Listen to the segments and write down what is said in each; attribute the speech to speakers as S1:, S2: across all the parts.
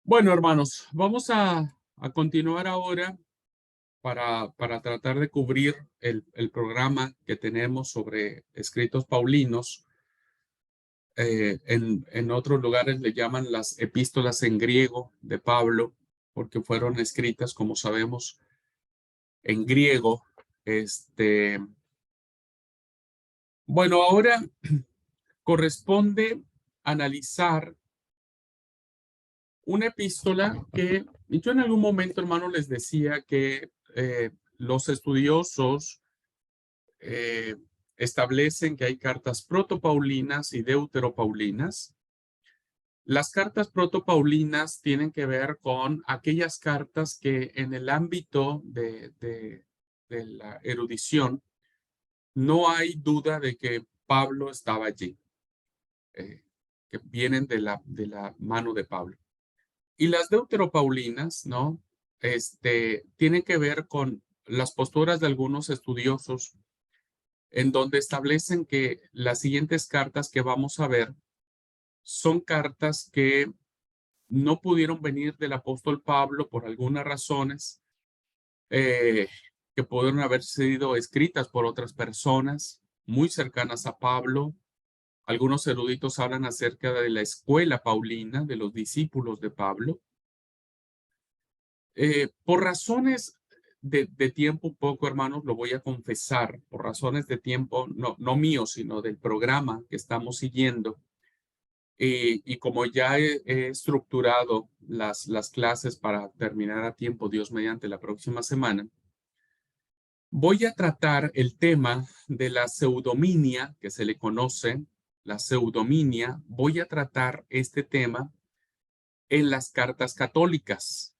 S1: Bueno, hermanos, vamos a continuar ahora para tratar de cubrir el programa que tenemos sobre escritos paulinos. En otros lugares le llaman las epístolas en griego de Pablo, porque fueron escritas, como sabemos, en griego. Este, bueno, ahora corresponde analizar una epístola que yo en algún momento, hermano, les decía que los estudiosos eh, establecen que hay cartas protopaulinas y deuteropaulinas. Las cartas protopaulinas tienen que ver con aquellas cartas que en el ámbito de la erudición no hay duda de que Pablo estaba allí, eh, que vienen de la mano de Pablo. Y las deuteropaulinas, ¿no? Tienen que ver con las posturas de algunos estudiosos en donde establecen que las siguientes cartas que vamos a ver son cartas que no pudieron venir del apóstol Pablo por algunas razones, eh, que pudieron haber sido escritas por otras personas muy cercanas a Pablo. Algunos eruditos hablan acerca de la escuela paulina, de los discípulos de Pablo. Por razones de tiempo un poco, hermanos, lo voy a confesar, por razones de tiempo, no mío, sino del programa que estamos siguiendo. Y como ya he estructurado las clases para terminar a tiempo, Dios mediante la próxima semana, voy a tratar el tema de la pseudominia, que se le conoce, la pseudominia. Voy a tratar este tema en las cartas católicas.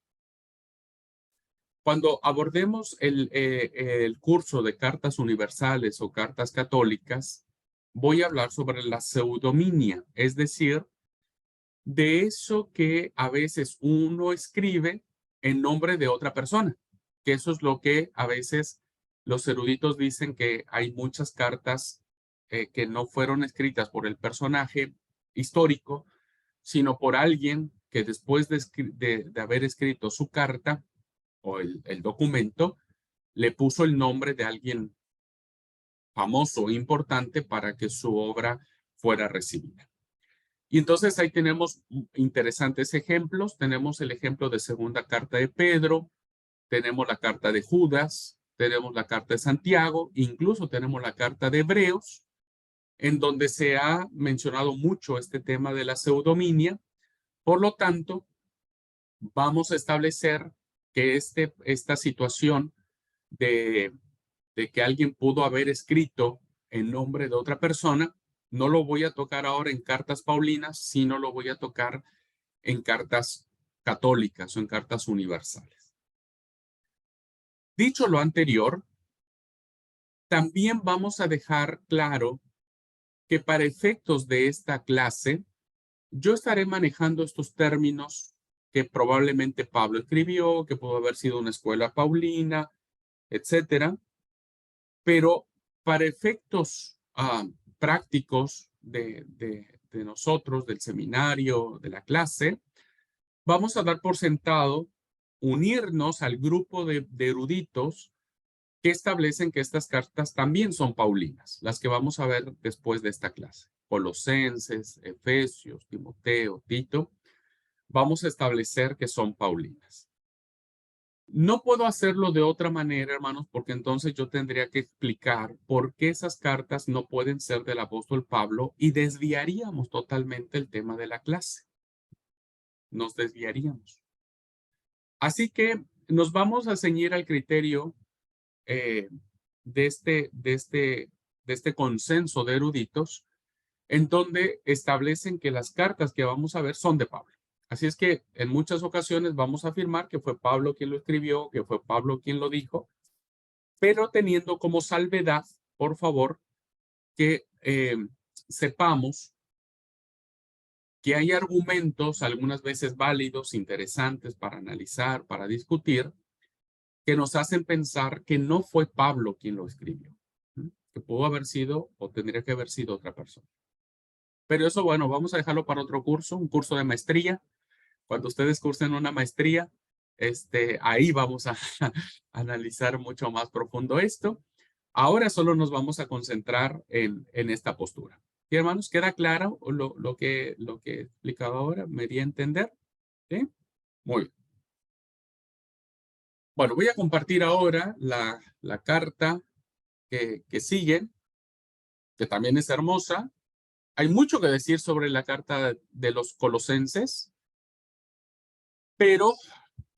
S1: Cuando abordemos el curso de cartas universales o cartas católicas, voy a hablar sobre la pseudominia, es decir, de eso que a veces uno escribe en nombre de otra persona, que eso es lo que a veces los eruditos dicen, que hay muchas cartas que no fueron escritas por el personaje histórico, sino por alguien que después de haber escrito su carta o el documento, le puso el nombre de alguien famoso e importante para que su obra fuera recibida. Y entonces ahí tenemos interesantes ejemplos. Tenemos el ejemplo de segunda carta de Pedro, tenemos la carta de Judas, tenemos la carta de Santiago, incluso tenemos la carta de Hebreos, en donde se ha mencionado mucho este tema de la pseudominia. Por lo tanto, vamos a establecer que esta situación de, de que alguien pudo haber escrito en nombre de otra persona, no lo voy a tocar ahora en cartas paulinas, sino lo voy a tocar en cartas católicas o en cartas universales. Dicho lo anterior, también vamos a dejar claro que para efectos de esta clase, yo estaré manejando estos términos que probablemente Pablo escribió, que pudo haber sido una escuela paulina, etcétera, pero para efectos prácticos de nosotros, del seminario, de la clase, vamos a dar por sentado unirnos al grupo de eruditos que establecen que estas cartas también son paulinas, las que vamos a ver después de esta clase. Colosenses, Efesios, Timoteo, Tito, vamos a establecer que son paulinas. No puedo hacerlo de otra manera, hermanos, porque entonces yo tendría que explicar por qué esas cartas no pueden ser del apóstol Pablo y desviaríamos totalmente el tema de la clase. Nos desviaríamos. Así que nos vamos a ceñir al criterio eh, de, este, de, este, de este consenso de eruditos, en donde establecen que las cartas que vamos a ver son de Pablo. Así es que en muchas ocasiones vamos a afirmar que fue Pablo quien lo escribió, que fue Pablo quien lo dijo, pero teniendo como salvedad, por favor, que sepamos que hay argumentos, algunas veces válidos, interesantes para analizar, para discutir, que nos hacen pensar que no fue Pablo quien lo escribió, que pudo haber sido o tendría que haber sido otra persona. Pero eso, bueno, vamos a dejarlo para otro curso, un curso de maestría. Cuando ustedes cursen una maestría, ahí vamos a analizar mucho más profundo esto. Ahora solo nos vamos a concentrar en esta postura. ¿Y hermanos, queda claro lo que explicaba ahora? ¿Me di a entender? ¿Sí? Muy bien. Bueno, voy a compartir ahora la carta que sigue, que también es hermosa. Hay mucho que decir sobre la carta de los Colosenses, pero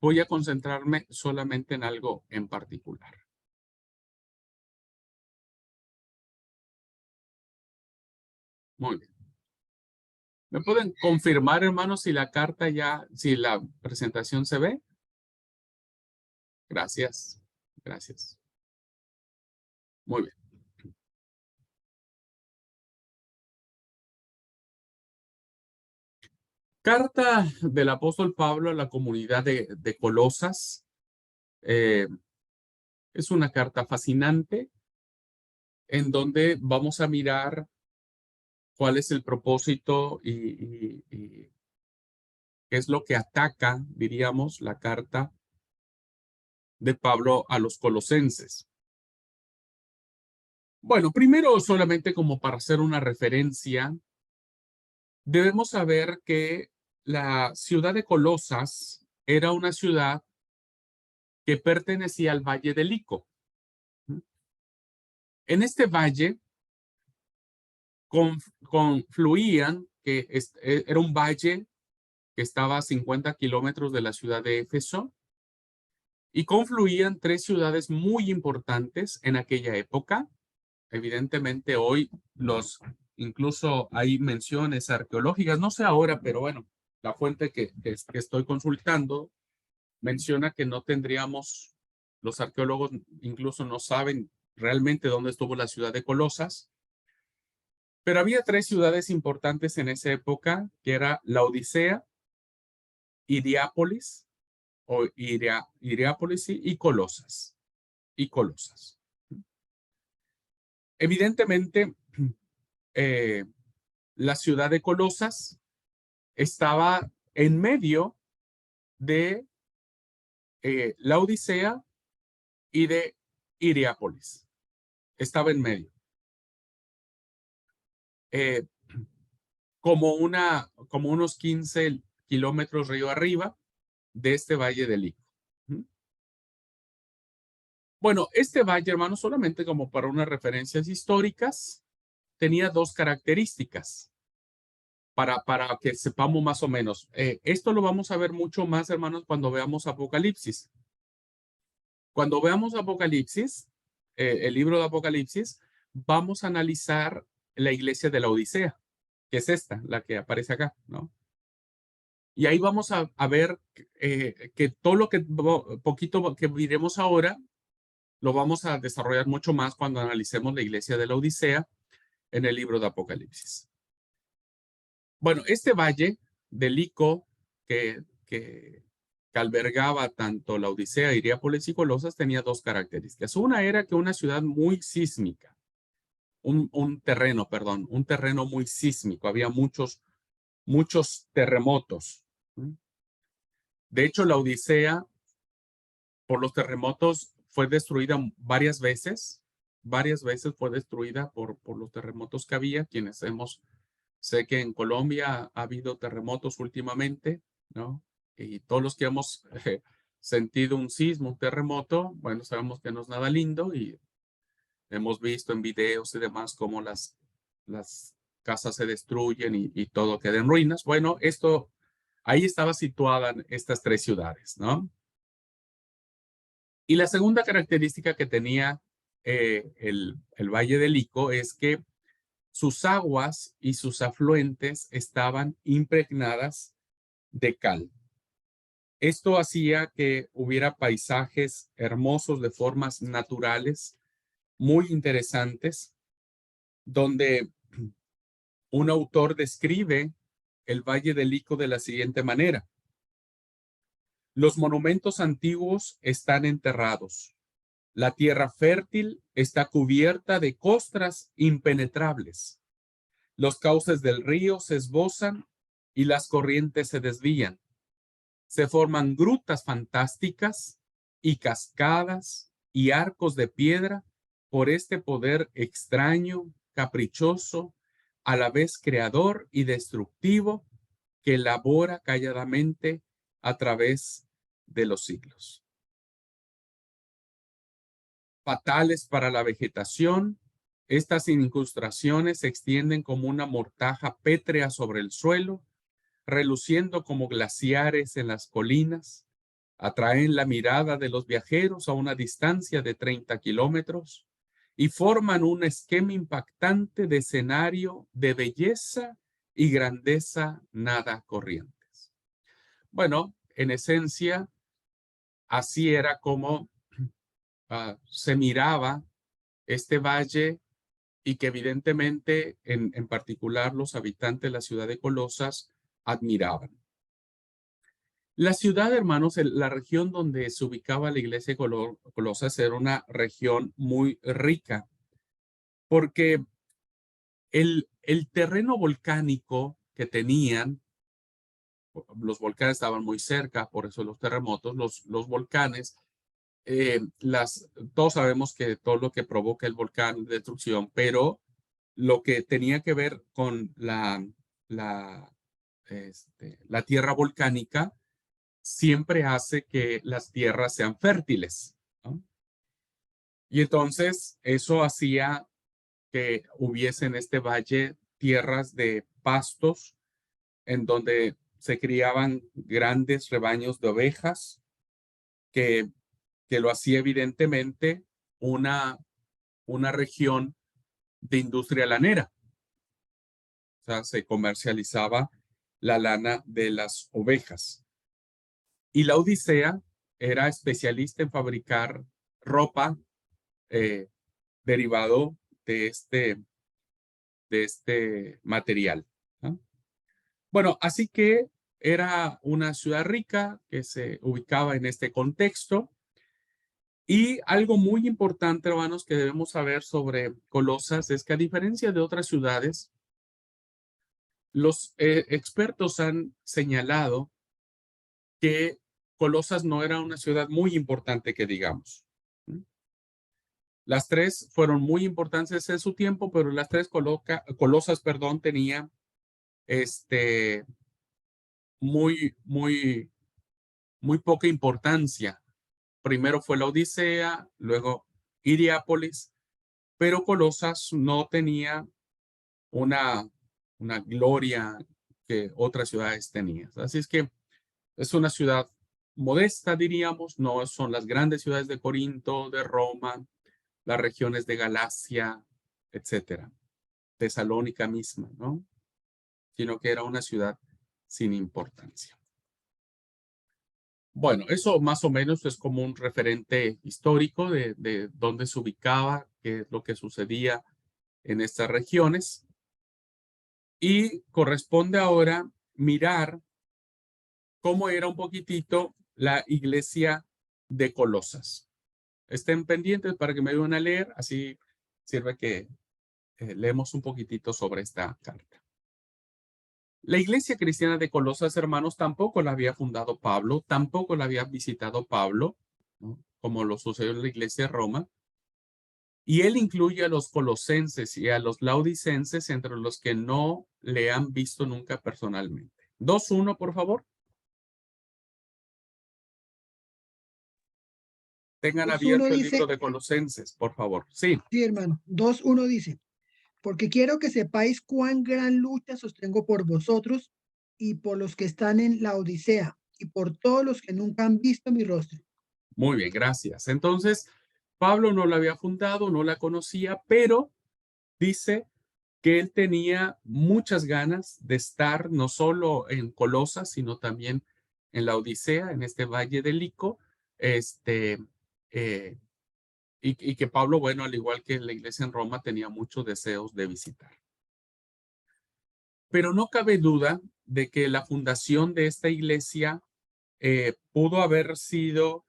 S1: voy a concentrarme solamente en algo en particular. Muy bien. ¿Me pueden confirmar, hermanos, si la carta ya, si la presentación se ve? Gracias. Gracias. Muy bien. Carta del apóstol Pablo a la comunidad de Colosas. Es una carta fascinante en donde vamos a mirar cuál es el propósito y qué es lo que ataca, diríamos, la carta de Pablo a los colosenses. Bueno, primero solamente como para hacer una referencia, debemos saber que la ciudad de Colosas era una ciudad que pertenecía al Valle del Lico. En este valle confluían, era un valle que estaba a 50 kilómetros de la ciudad de Éfeso, y confluían tres ciudades muy importantes en aquella época. Evidentemente hoy incluso hay menciones arqueológicas, no sé ahora, pero bueno, la fuente que estoy consultando menciona que no tendríamos, los arqueólogos incluso no saben realmente dónde estuvo la ciudad de Colosas, pero había tres ciudades importantes en esa época, que era Laodicea, Hierápolis, Hierápolis sí, y Colosas. Evidentemente, eh, la ciudad de Colosas estaba en medio de la Odisea y de Hierápolis. Estaba en medio. Eh, como unos 15 kilómetros río arriba de este valle del Lico. Bueno, este valle, hermano, solamente como para unas referencias históricas, tenía dos características para que sepamos más o menos. Esto lo vamos a ver mucho más, hermanos, cuando veamos Apocalipsis. Cuando veamos Apocalipsis, el libro de Apocalipsis, vamos a analizar la iglesia de la Odisea, que es esta, la que aparece acá, ¿no? Y ahí vamos a ver que todo lo que poquito que diremos ahora, lo vamos a desarrollar mucho más cuando analicemos la iglesia de la Odisea en el libro de Apocalipsis. Bueno, este valle del Lico que albergaba tanto la Odisea, Hierápolis y Colosas tenía dos características. Una era que una ciudad muy sísmica, un terreno muy sísmico, había muchos terremotos. De hecho, la Odisea, por los terremotos, fue destruida varias veces fue destruida por los terremotos que había, sé que en Colombia ha habido terremotos últimamente, ¿no? Y todos los que hemos sentido un sismo, un terremoto, bueno, sabemos que no es nada lindo y hemos visto en videos y demás cómo las casas se destruyen y todo queda en ruinas. Bueno, ahí estaba situada estas tres ciudades, ¿no? Y la segunda característica que tenía el Valle del Lico es que sus aguas y sus afluentes estaban impregnadas de cal. Esto hacía que hubiera paisajes hermosos de formas naturales, muy interesantes, donde un autor describe el Valle del Lico de la siguiente manera. Los monumentos antiguos están enterrados. La tierra fértil está cubierta de costras impenetrables. Los cauces del río se esbozan y las corrientes se desvían. Se forman grutas fantásticas y cascadas y arcos de piedra por este poder extraño, caprichoso, a la vez creador y destructivo que elabora calladamente a través de los siglos. Fatales para la vegetación, estas incrustaciones se extienden como una mortaja pétrea sobre el suelo, reluciendo como glaciares en las colinas, atraen la mirada de los viajeros a una distancia de 30 kilómetros y forman un esquema impactante de escenario de belleza y grandeza nada corrientes. Bueno, en esencia, así era como se miraba este valle y que evidentemente, en particular, los habitantes de la ciudad de Colosas admiraban. La ciudad, hermanos, la región donde se ubicaba la iglesia de Colosas era una región muy rica, porque el terreno volcánico que tenían, los volcanes estaban muy cerca, por eso los terremotos, los volcanes, todos sabemos que todo lo que provoca el volcán es destrucción, pero lo que tenía que ver con la tierra volcánica siempre hace que las tierras sean fértiles, ¿no? Y entonces eso hacía que hubiese en este valle tierras de pastos en donde se criaban grandes rebaños de ovejas que, que lo hacía evidentemente una región de industria lanera. O sea, se comercializaba la lana de las ovejas. Y la Odisea era especialista en fabricar ropa eh, derivado de este material, ¿no? Bueno, así que era una ciudad rica que se ubicaba en este contexto. Y algo muy importante, hermanos, que debemos saber sobre Colosas es que a diferencia de otras ciudades, los expertos han señalado que Colosas no era una ciudad muy importante que digamos. Las tres fueron muy importantes en su tiempo, pero las tres Colosas, perdón, tenían muy, muy, muy poca importancia. Primero fue la Odisea, luego Hiriápolis, pero Colosas no tenía una, una gloria que otras ciudades tenían. Así es que es una ciudad modesta, diríamos, no son las grandes ciudades de Corinto, de Roma, las regiones de Galacia, etcétera, Tesalónica misma, ¿no? Sino que era una ciudad sin importancia. Bueno, eso más o menos es como un referente histórico de dónde se ubicaba, qué es lo que sucedía en estas regiones. Y corresponde ahora mirar cómo era un poquitito la iglesia de Colosas. Estén pendientes para que me ayuden a leer, así sirve que leemos un poquitito sobre esta carta. La iglesia cristiana de Colosas, hermanos, tampoco la había fundado Pablo, tampoco la había visitado Pablo, ¿no? Como lo sucedió en la iglesia de Roma. Y él incluye a los colosenses y a los laodicenses entre los que no le han visto nunca personalmente. 2:1, por favor. Tengan
S2: 2:1
S1: abierto el libro
S2: dice,
S1: de Colosenses, por favor. Sí,
S2: sí, hermano, 2:1 dice, porque quiero que sepáis cuán gran lucha sostengo por vosotros y por los que están en la Odisea y por todos los que nunca han visto mi rostro.
S1: muy bien, gracias. Entonces, Pablo no la había fundado, no la conocía, pero dice que él tenía muchas ganas de estar no solo en Colosas, sino también en la Odisea, en este valle de Lico, este, eh, y que Pablo, bueno, al igual que la iglesia en Roma, tenía muchos deseos de visitar. Pero no cabe duda de que la fundación de esta iglesia pudo haber sido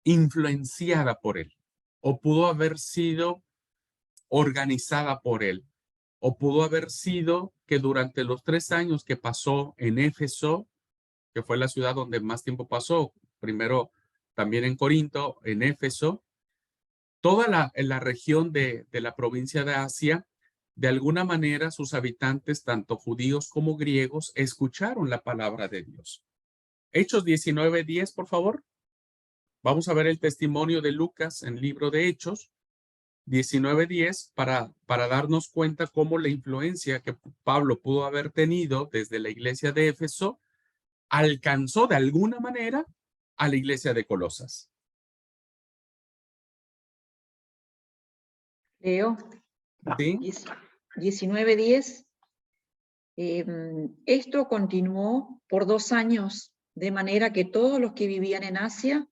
S1: influenciada por él, o pudo haber sido organizada por él, o pudo haber sido que durante los 3 años que pasó en Éfeso, que fue la ciudad donde más tiempo pasó. Primero también en Corinto, en Éfeso. Toda la región de la provincia de Asia, de alguna manera sus habitantes, tanto judíos como griegos, escucharon la palabra de Dios. Hechos 19:10, por favor. Vamos a ver el testimonio de Lucas en el libro de Hechos 19:10 para darnos cuenta cómo la influencia que Pablo pudo haber tenido desde la iglesia de Éfeso alcanzó de alguna manera a la iglesia de Colosas.
S3: Leo,
S1: ¿Sí?
S3: 19:10. Esto continuó por 2 años, de manera que todos los que vivían en Asia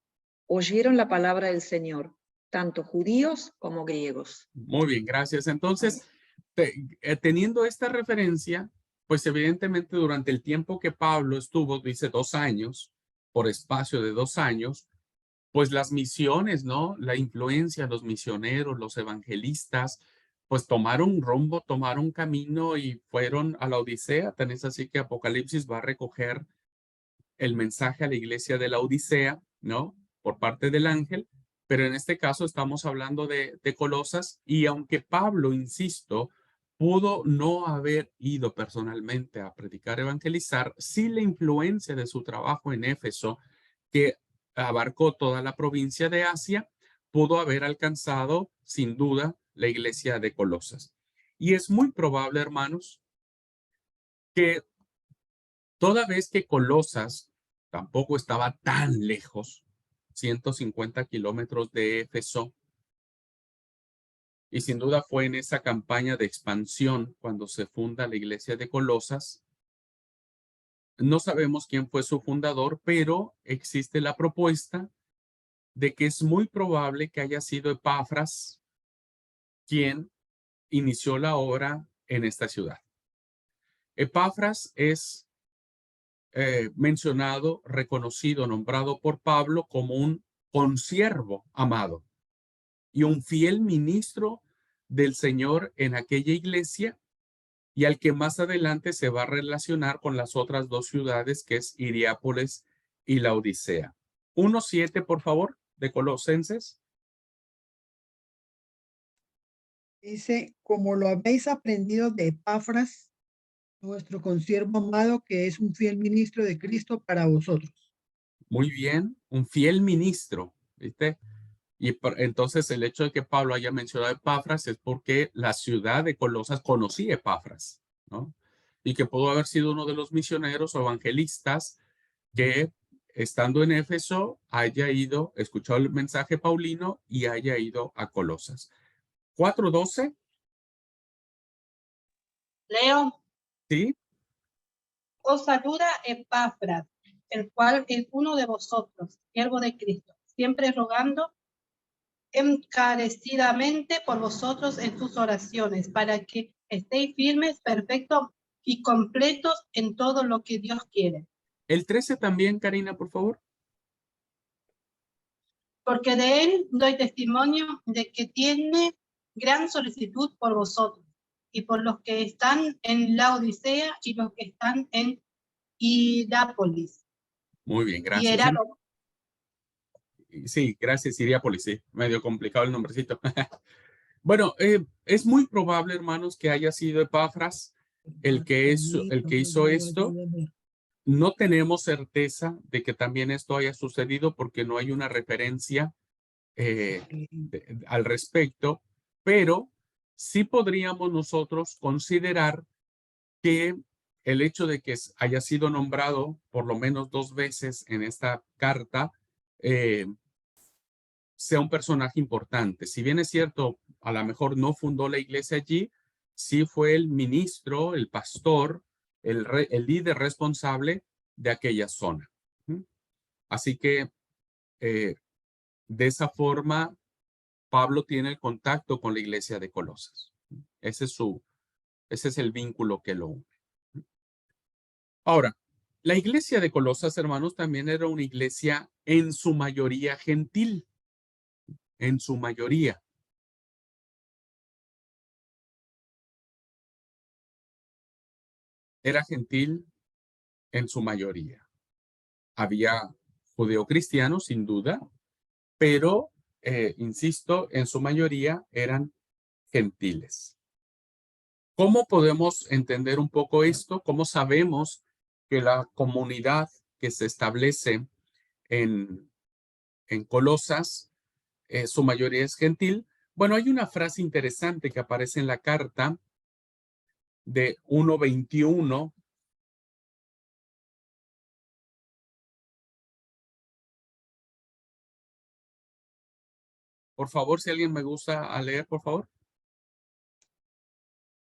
S3: oyeron la palabra del Señor, tanto judíos como griegos.
S1: Muy bien, gracias. Entonces, teniendo esta referencia, pues evidentemente durante el tiempo que Pablo estuvo, dice 2 años, por espacio de 2 años, pues las misiones, ¿no? La influencia, los misioneros, los evangelistas, pues tomaron rumbo, tomaron camino y fueron a la Odisea. Tan es así que Apocalipsis va a recoger el mensaje a la iglesia de la Odisea, ¿no? Por parte del ángel, pero en este caso estamos hablando de Colosas y aunque Pablo, insisto, pudo no haber ido personalmente a predicar, evangelizar, sí la influencia de su trabajo en Éfeso, que abarcó toda la provincia de Asia, pudo haber alcanzado sin duda la iglesia de Colosas. Y es muy probable, hermanos, que toda vez que Colosas tampoco estaba tan lejos, 150 kilómetros de Éfeso, y sin duda fue en esa campaña de expansión cuando se funda la iglesia de Colosas. No sabemos quién fue su fundador, pero existe la propuesta de que es muy probable que haya sido Epafras quien inició la obra en esta ciudad. Epafras es mencionado, reconocido, nombrado por Pablo como un consiervo amado y un fiel ministro del Señor en aquella iglesia y al que más adelante se va a relacionar con las otras 2 ciudades que es Hierápolis y la Odisea. 1:7, por favor, de Colosenses.
S2: Dice, como lo habéis aprendido de Epafras, nuestro consiervo amado, que es un fiel ministro de Cristo para vosotros.
S1: Muy bien, un fiel ministro, ¿viste? Y entonces el hecho de que Pablo haya mencionado a Epafras es porque la ciudad de Colosas conocía a Epafras, ¿no? Y que pudo haber sido uno de los misioneros o evangelistas que, estando en Éfeso, haya ido, escuchado el mensaje paulino y haya ido a Colosas. 4:12,
S4: Leo,
S1: ¿sí?
S4: os saluda Epafras, el cual es uno de vosotros, siervo de Cristo, siempre rogando encarecidamente por vosotros en sus oraciones, para que estéis firmes, perfectos y completos en todo lo que Dios quiere.
S1: El 13 también, Karina, por favor.
S4: Porque de él doy testimonio de que tiene gran solicitud por vosotros y por los que están en la Odisea y los que están en Hierápolis.
S1: Muy bien, gracias.
S4: Hierápolis.
S1: Sí, gracias, Hierápolis, sí, medio complicado el nombrecito. Bueno, es muy probable, hermanos, que haya sido Epafras el que hizo esto. No tenemos certeza de que también esto haya sucedido porque no hay una referencia al respecto, pero sí podríamos nosotros considerar que el hecho de que haya sido nombrado por lo menos 2 veces en esta carta eh, sea un personaje importante. Si bien es cierto, a lo mejor no fundó la iglesia allí, sí fue el ministro, el pastor, el líder responsable de aquella zona. Así que de esa forma, Pablo tiene el contacto con la iglesia de Colosas. Ese es el vínculo que lo une. Ahora, la iglesia de Colosas, hermanos, también era una iglesia en su mayoría gentil, en su mayoría. Era gentil en su mayoría. Había judeocristianos, sin duda, pero, insisto, en su mayoría eran gentiles. ¿Cómo podemos entender un poco esto? ¿Cómo sabemos que la comunidad que se establece en Colosas, su mayoría es gentil? Bueno, hay una frase interesante que aparece en la carta de 1:21. Por favor, si alguien me gusta a leer, por favor.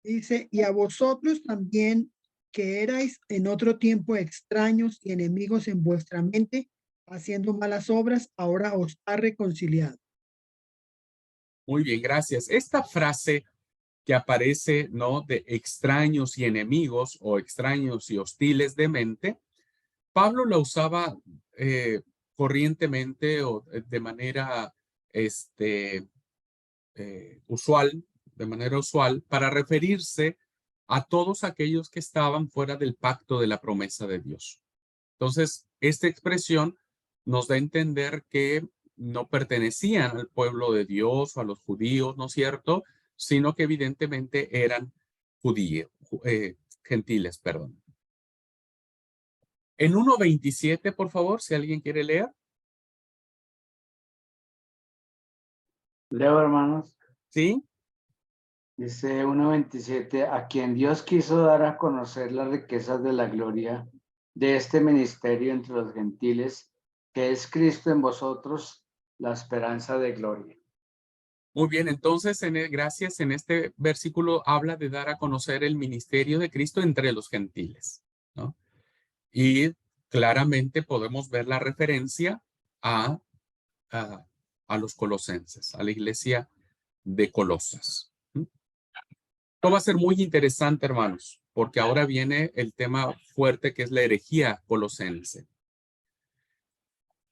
S2: Dice, y a vosotros también, que erais en otro tiempo extraños y enemigos en vuestra mente, haciendo malas obras, ahora os ha reconciliado.
S1: Muy bien, gracias. Esta frase que aparece, ¿no? De extraños y enemigos o extraños y hostiles de mente, Pablo la usaba corrientemente o de manera usual, de manera usual, para referirse a todos aquellos que estaban fuera del pacto de la promesa de Dios. Entonces, esta expresión nos da a entender que no pertenecían al pueblo de Dios o a los judíos, ¿no es cierto? Sino que evidentemente eran judíos, gentiles, perdón. En 1:27, por favor, si alguien quiere leer.
S5: Leo, hermanos.
S1: Sí.
S5: Dice 1:27, a quien Dios quiso dar a conocer las riquezas de la gloria de este ministerio entre los gentiles, que es Cristo en vosotros, la esperanza de gloria.
S1: Muy bien, entonces, gracias, en este versículo habla de dar a conocer el ministerio de Cristo entre los gentiles, ¿no? Y claramente podemos ver la referencia a, a los colosenses, a la iglesia de Colosas. Esto va a ser muy interesante, hermanos, porque ahora viene el tema fuerte que es la herejía colosense.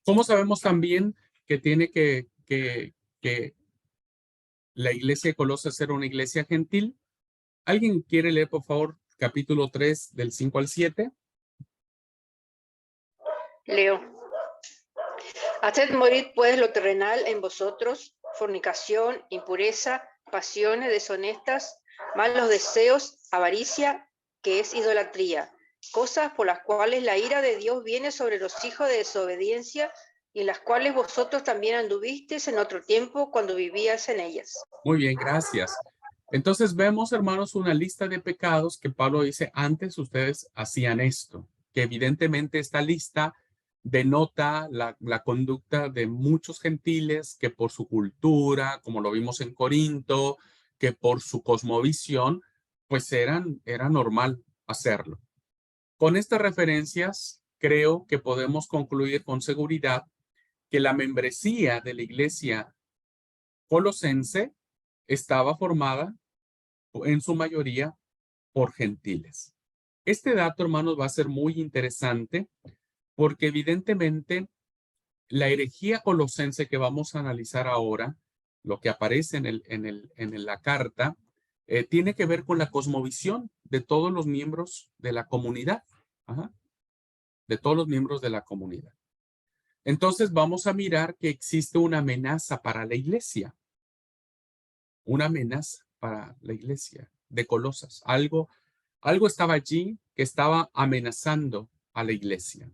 S1: ¿Cómo sabemos también que tiene que la iglesia de Colosas era una iglesia gentil? ¿Alguien quiere leer, por favor, capítulo 3, del 5 al 7?
S6: Leo. Haced morir pues lo terrenal en vosotros, fornicación, impureza, pasiones deshonestas, malos deseos, avaricia, que es idolatría, cosas por las cuales la ira de Dios viene sobre los hijos de desobediencia, y en las cuales vosotros también anduvisteis en otro tiempo cuando vivíais en ellas.
S1: Muy bien, gracias. Entonces vemos, hermanos, una lista de pecados que Pablo dice, antes ustedes hacían esto, que evidentemente esta lista denota la conducta de muchos gentiles que por su cultura, como lo vimos en Corinto, que por su cosmovisión, pues era normal hacerlo. Con estas referencias, creo que podemos concluir con seguridad que la membresía de la iglesia colosense estaba formada en su mayoría por gentiles. Este dato, hermanos, va a ser muy interesante porque evidentemente la herejía colosense que vamos a analizar ahora, lo que aparece en la carta, tiene que ver con la cosmovisión de todos los miembros de la comunidad. De todos los miembros de la comunidad. Entonces vamos a mirar que existe una amenaza para la iglesia. Una amenaza para la iglesia de Colosas. Algo estaba allí que estaba amenazando a la iglesia.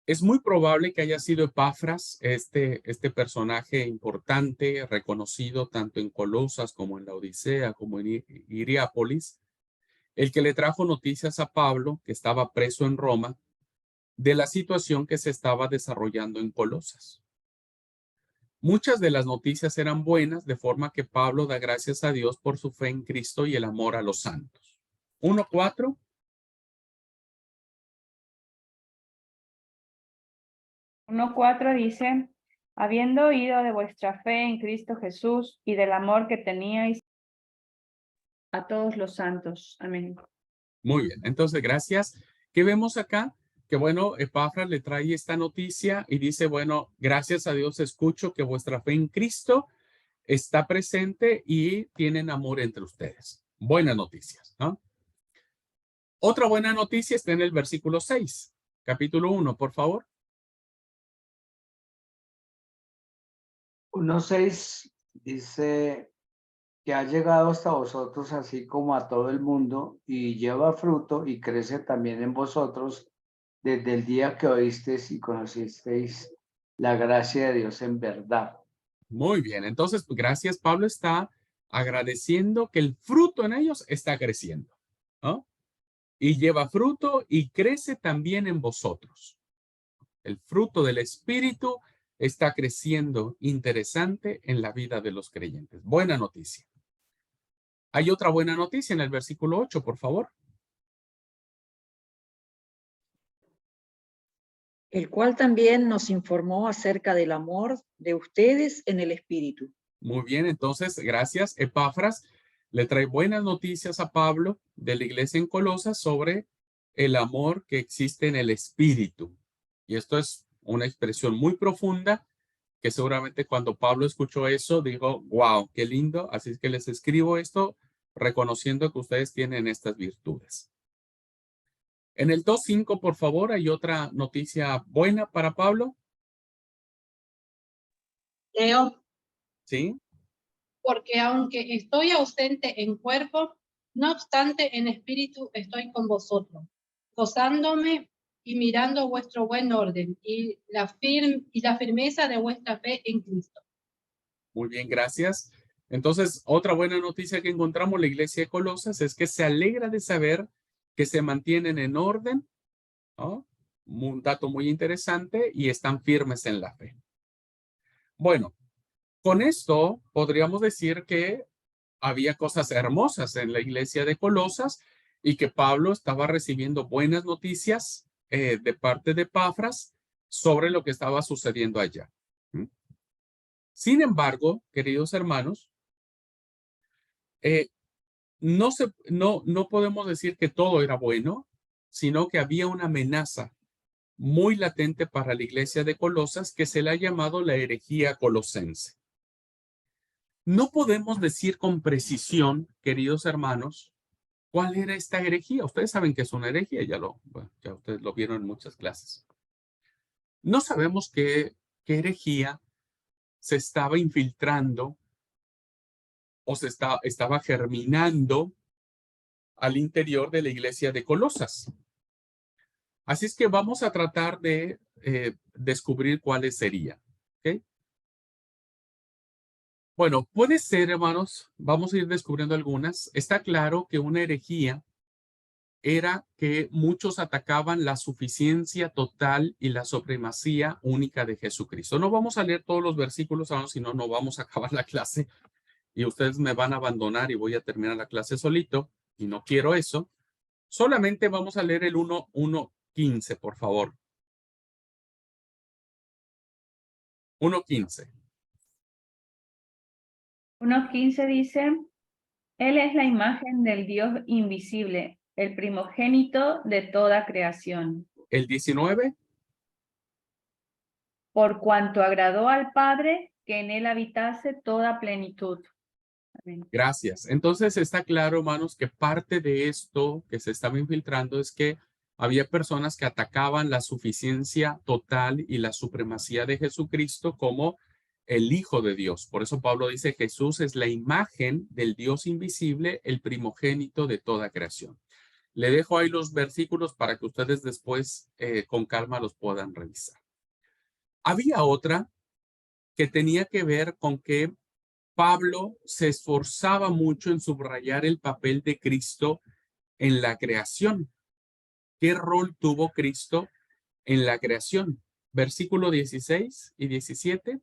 S1: Es muy probable que haya sido Epafras, este personaje importante, reconocido tanto en Colosas como en la Odisea, como en Hierápolis, el que le trajo noticias a Pablo, que estaba preso en Roma, de la situación que se estaba desarrollando en Colosas. Muchas de las noticias eran buenas, de forma que Pablo da gracias a Dios por su fe en Cristo y el amor a los santos. 1:4.
S7: 1:4 dice, habiendo oído de vuestra fe en Cristo Jesús y del amor que teníais a todos los santos. Amén.
S1: Muy bien, entonces gracias. ¿Qué vemos acá? Que bueno, Epafras le trae esta noticia y dice, bueno, gracias a Dios escucho que vuestra fe en Cristo está presente y tienen amor entre ustedes. Buenas noticias, ¿no? Otra buena noticia está en el versículo 6, capítulo 1, por favor.
S5: 1:6 dice que ha llegado hasta vosotros así como a todo el mundo y lleva fruto y crece también en vosotros desde el día que oísteis y conocisteis la gracia de Dios en verdad.
S1: Muy bien, entonces, gracias, Pablo está agradeciendo que el fruto en ellos está creciendo, ¿no? Y lleva fruto y crece también en vosotros. El fruto del Espíritu está creciendo interesante en la vida de los creyentes. Buena noticia. Hay otra buena noticia en el versículo 8, por favor.
S3: El cual también nos informó acerca del amor de ustedes en el Espíritu.
S1: Muy bien, entonces, gracias. Epafras le trae buenas noticias a Pablo de la iglesia en Colosas sobre el amor que existe en el Espíritu. Y esto es una expresión muy profunda que seguramente cuando Pablo escuchó eso dijo, wow, qué lindo. Así es que les escribo esto reconociendo que ustedes tienen estas virtudes. En el 2:5, por favor, hay otra noticia buena para Pablo.
S4: Leo,
S1: ¿Sí?
S4: porque aunque estoy ausente en cuerpo, no obstante en espíritu estoy con vosotros, gozándome y mirando vuestro buen orden y la firmeza de vuestra fe en Cristo.
S1: Muy bien, gracias. Entonces, otra buena noticia que encontramos en la iglesia de Colosas es que se alegra de saber que se mantienen en orden, ¿no? Un dato muy interesante, y están firmes en la fe. Bueno, con esto podríamos decir que había cosas hermosas en la iglesia de Colosas y que Pablo estaba recibiendo buenas noticias de parte de Epafras sobre lo que estaba sucediendo allá. ¿Mm? Sin embargo, queridos hermanos, no podemos decir que todo era bueno, sino que había una amenaza muy latente para la iglesia de Colosas que se le ha llamado la herejía colosense. No podemos decir con precisión, queridos hermanos, cuál era esta herejía. Ustedes saben que es una herejía, ya ustedes lo vieron en muchas clases. No sabemos qué herejía se estaba infiltrando o estaba germinando al interior de la iglesia de Colosas. Así es que vamos a tratar de descubrir cuáles serían. ¿Okay? Bueno, puede ser, hermanos, vamos a ir descubriendo algunas. Está claro que una herejía era que muchos atacaban la suficiencia total y la supremacía única de Jesucristo. No vamos a leer todos los versículos, hermanos, si no, no vamos a acabar la clase y ustedes me van a abandonar y voy a terminar la clase solito y no quiero eso. Solamente vamos a leer el 1:15, por favor. 1:15.
S7: 1:15 dice, Él es la imagen del Dios invisible, el primogénito de toda creación.
S1: El 19.
S7: Por cuanto agradó al Padre que en él habitase toda plenitud. Amén.
S1: Gracias. Entonces está claro, hermanos, que parte de esto que se estaba infiltrando es que había personas que atacaban la suficiencia total y la supremacía de Jesucristo como el Hijo de Dios. Por eso Pablo dice, Jesús es la imagen del Dios invisible, el primogénito de toda creación. Le dejo ahí los versículos para que ustedes después con calma los puedan revisar. Había otra que tenía que ver con que Pablo se esforzaba mucho en subrayar el papel de Cristo en la creación. ¿Qué rol tuvo Cristo en la creación? Versículo 16 y 17.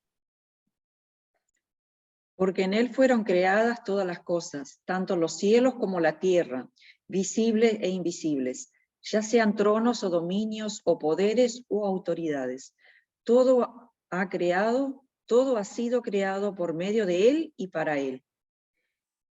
S3: Porque en él fueron creadas todas las cosas, tanto los cielos como la tierra, visibles e invisibles, ya sean tronos o dominios o poderes o autoridades. Todo ha sido creado por medio de él y para él.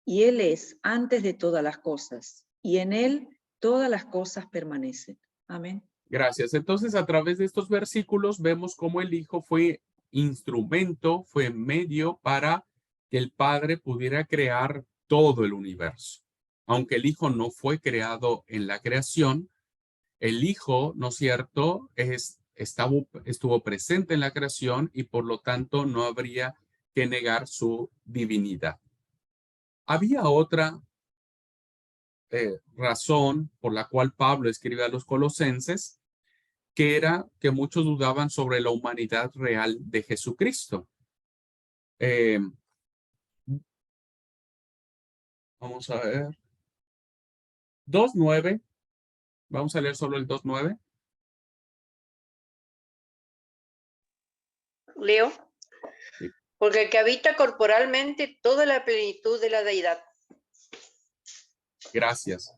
S3: Y él es antes de todas las cosas, y en él todas las cosas permanecen. Amén.
S1: Gracias. Entonces, a través de estos versículos vemos cómo el Hijo fue instrumento, fue medio para que el Padre pudiera crear todo el universo. aunque el Hijo no fue creado en la creación, el Hijo, ¿no es cierto?, estuvo presente en la creación y por lo tanto no habría que negar su divinidad. Había otra razón por la cual Pablo escribe a los colosenses, que era que muchos dudaban sobre la humanidad real de Jesucristo. Vamos a ver. 2:9. Vamos a leer solo el 2:9.
S6: Leo.
S1: Sí.
S6: Porque el que habita corporalmente toda la plenitud de la deidad.
S1: Gracias.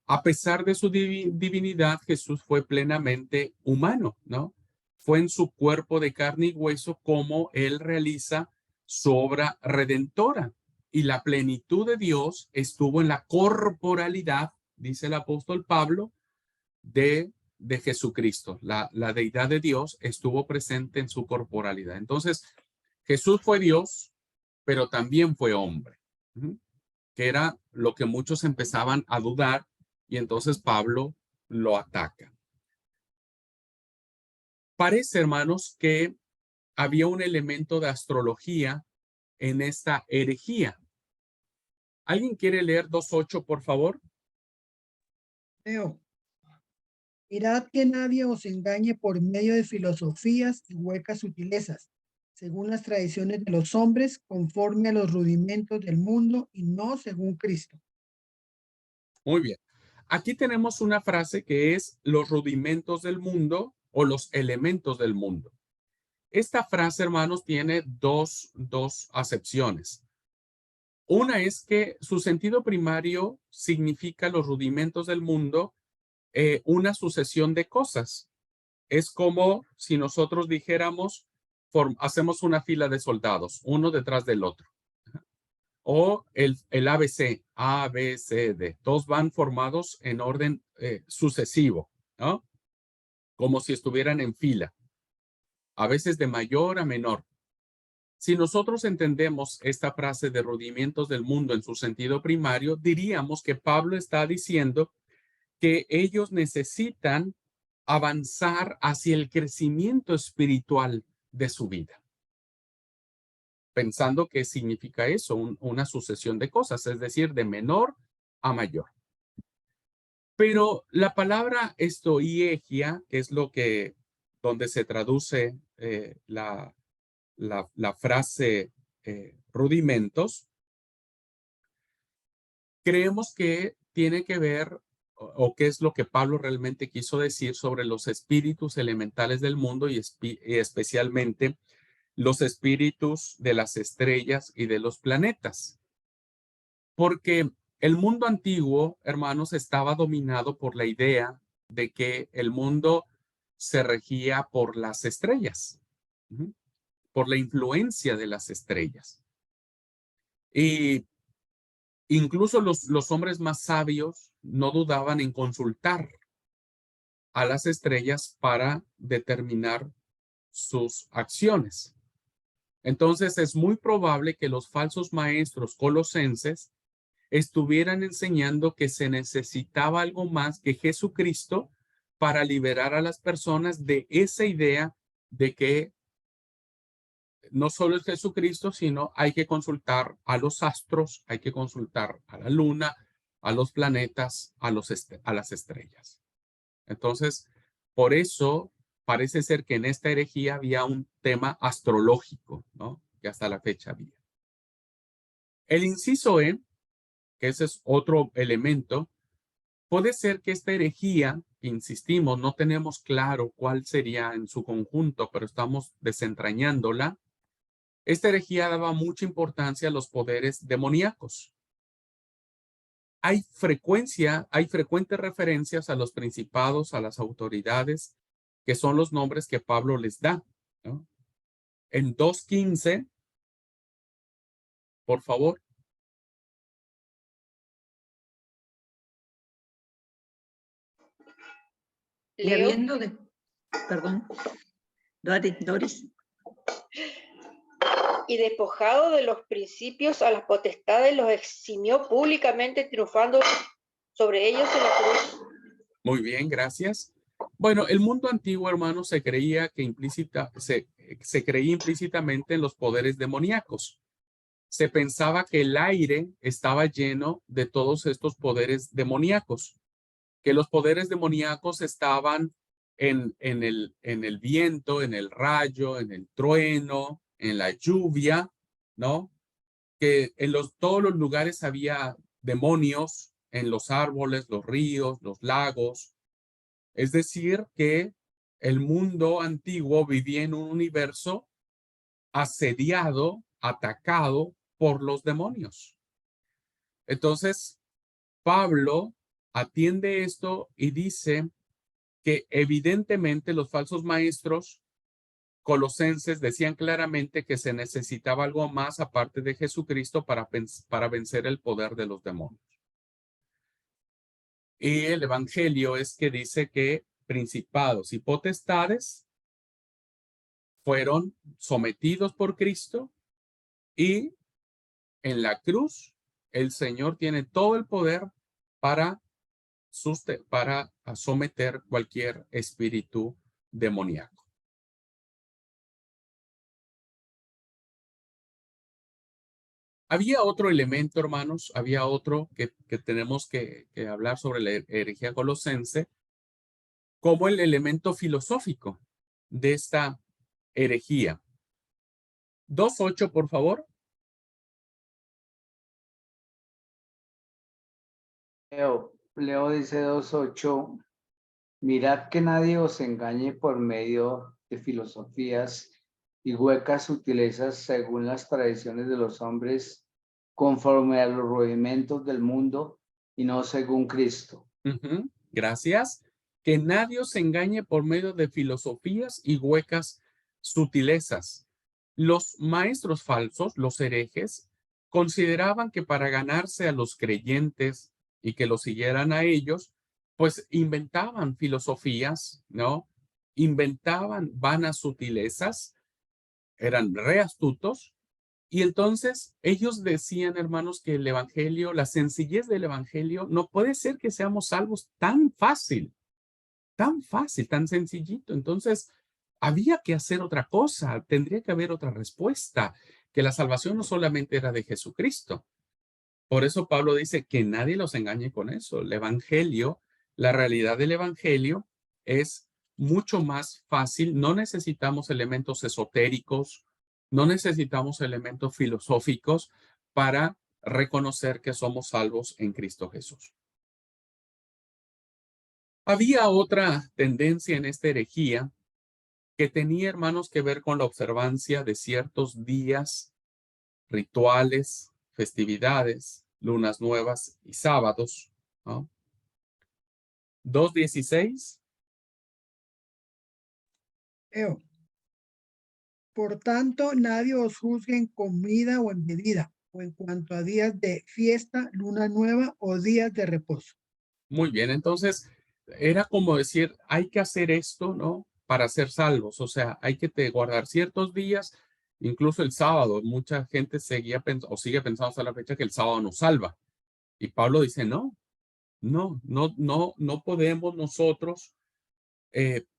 S1: A pesar de su divinidad, Jesús fue plenamente humano, ¿no? Fue en su cuerpo de carne y hueso como Él realiza su obra redentora. Y la plenitud de Dios estuvo en la corporalidad, dice el apóstol Pablo, de Jesucristo. La deidad de Dios estuvo presente en su corporalidad. Entonces, Jesús fue Dios, pero también fue hombre, que era lo que muchos empezaban a dudar, y entonces Pablo lo ataca. Parece, hermanos, que había un elemento de astrología en esta herejía. ¿Alguien quiere leer 2:8, por favor?
S2: Leo. Mirad que nadie os engañe por medio de filosofías y huecas sutilezas, según las tradiciones de los hombres, conforme a los rudimentos del mundo y no según Cristo.
S1: Muy bien. Aquí tenemos una frase que es los rudimentos del mundo o los elementos del mundo. Esta frase, hermanos, tiene dos acepciones. Una es que su sentido primario significa los rudimentos del mundo, una sucesión de cosas. Es como si nosotros dijéramos, hacemos una fila de soldados, uno detrás del otro. O el ABC, A, B, C, D. Todos van formados en orden sucesivo, ¿no? Como si estuvieran en fila, a veces de mayor a menor. Si nosotros entendemos esta frase de rudimentos del mundo en su sentido primario, diríamos que Pablo está diciendo que ellos necesitan avanzar hacia el crecimiento espiritual de su vida. Pensando que significa eso, una sucesión de cosas, es decir, de menor a mayor. Pero la palabra estoiegia, que es donde se traduce la frase rudimentos, creemos que tiene que ver o qué es lo que Pablo realmente quiso decir sobre los espíritus elementales del mundo y especialmente los espíritus de las estrellas y de los planetas. Porque el mundo antiguo, hermanos, estaba dominado por la idea de que el mundo se regía por las estrellas, por la influencia de las estrellas. Y incluso los hombres más sabios no dudaban en consultar a las estrellas para determinar sus acciones. Entonces es muy probable que los falsos maestros colosenses estuvieran enseñando que se necesitaba algo más que Jesucristo para liberar a las personas de esa idea de que no solo es Jesucristo, sino hay que consultar a los astros, hay que consultar a la luna, a los planetas, a las estrellas. Entonces, por eso parece ser que en esta herejía había un tema astrológico, ¿no? Que hasta la fecha había. El inciso E, que ese es otro elemento, puede ser que esta herejía, insistimos, no tenemos claro cuál sería en su conjunto, pero estamos desentrañándola. Esta herejía daba mucha importancia a los poderes demoníacos. Hay frecuentes referencias a los principados, a las autoridades, que son los nombres que Pablo les da, ¿no? En 2:15, por favor.
S3: Y
S6: Leo.
S3: perdón, Doris.
S6: y despojado de los principios a las potestades, los eximió públicamente, triunfando sobre ellos en la cruz.
S1: Muy bien, gracias. Bueno, el mundo antiguo, hermano, se creía implícitamente en los poderes demoníacos. Se pensaba que el aire estaba lleno de todos estos poderes demoníacos, que los poderes demoníacos estaban en el viento, en el rayo, en el trueno, en la lluvia, ¿no? Que en todos los lugares había demonios, en los árboles, los ríos, los lagos. Es decir, que el mundo antiguo vivía en un universo asediado, atacado por los demonios. Entonces, Pablo atiende esto y dice que evidentemente los falsos maestros colosenses decían claramente que se necesitaba algo más aparte de Jesucristo para vencer el poder de los demonios. Y el evangelio es que dice que principados y potestades fueron sometidos por Cristo y en la cruz el Señor tiene todo el poder para someter cualquier espíritu demoníaco. Había otro elemento, hermanos, había otro que tenemos que hablar sobre la herejía colosense, como el elemento filosófico de esta herejía. 2:8, por favor.
S5: Leo dice 2:8, mirad que nadie os engañe por medio de filosofías y huecas sutilezas según las tradiciones de los hombres, conforme a los rudimentos del mundo y no según Cristo.
S1: Gracias. Que nadie os engañe por medio de filosofías y huecas sutilezas. Los maestros falsos, los herejes, consideraban que para ganarse a los creyentes y que los siguieran a ellos, pues inventaban filosofías, ¿no? Inventaban vanas sutilezas, eran re astutos, y entonces ellos decían, hermanos, que el evangelio, la sencillez del evangelio, no puede ser que seamos salvos tan fácil, tan sencillito. Entonces, había que hacer otra cosa, tendría que haber otra respuesta, que la salvación no solamente era de Jesucristo. Por eso Pablo dice que nadie los engañe con eso. El evangelio, la realidad del evangelio es mucho más fácil. No necesitamos elementos esotéricos, no necesitamos elementos filosóficos para reconocer que somos salvos en Cristo Jesús. Había otra tendencia en esta herejía que tenía, hermanos, que ver con la observancia de ciertos días, rituales, festividades, lunas nuevas y sábados, ¿no? 2:16.
S2: Por tanto, nadie os juzgue en comida o en bebida, o en cuanto a días de fiesta, luna nueva o días de reposo.
S1: Muy bien, entonces era como decir, hay que hacer esto, ¿no? Para ser salvos, o sea, hay que guardar ciertos días, incluso el sábado. Mucha gente sigue pensando hasta la fecha que el sábado nos salva. Y Pablo dice, no podemos nosotros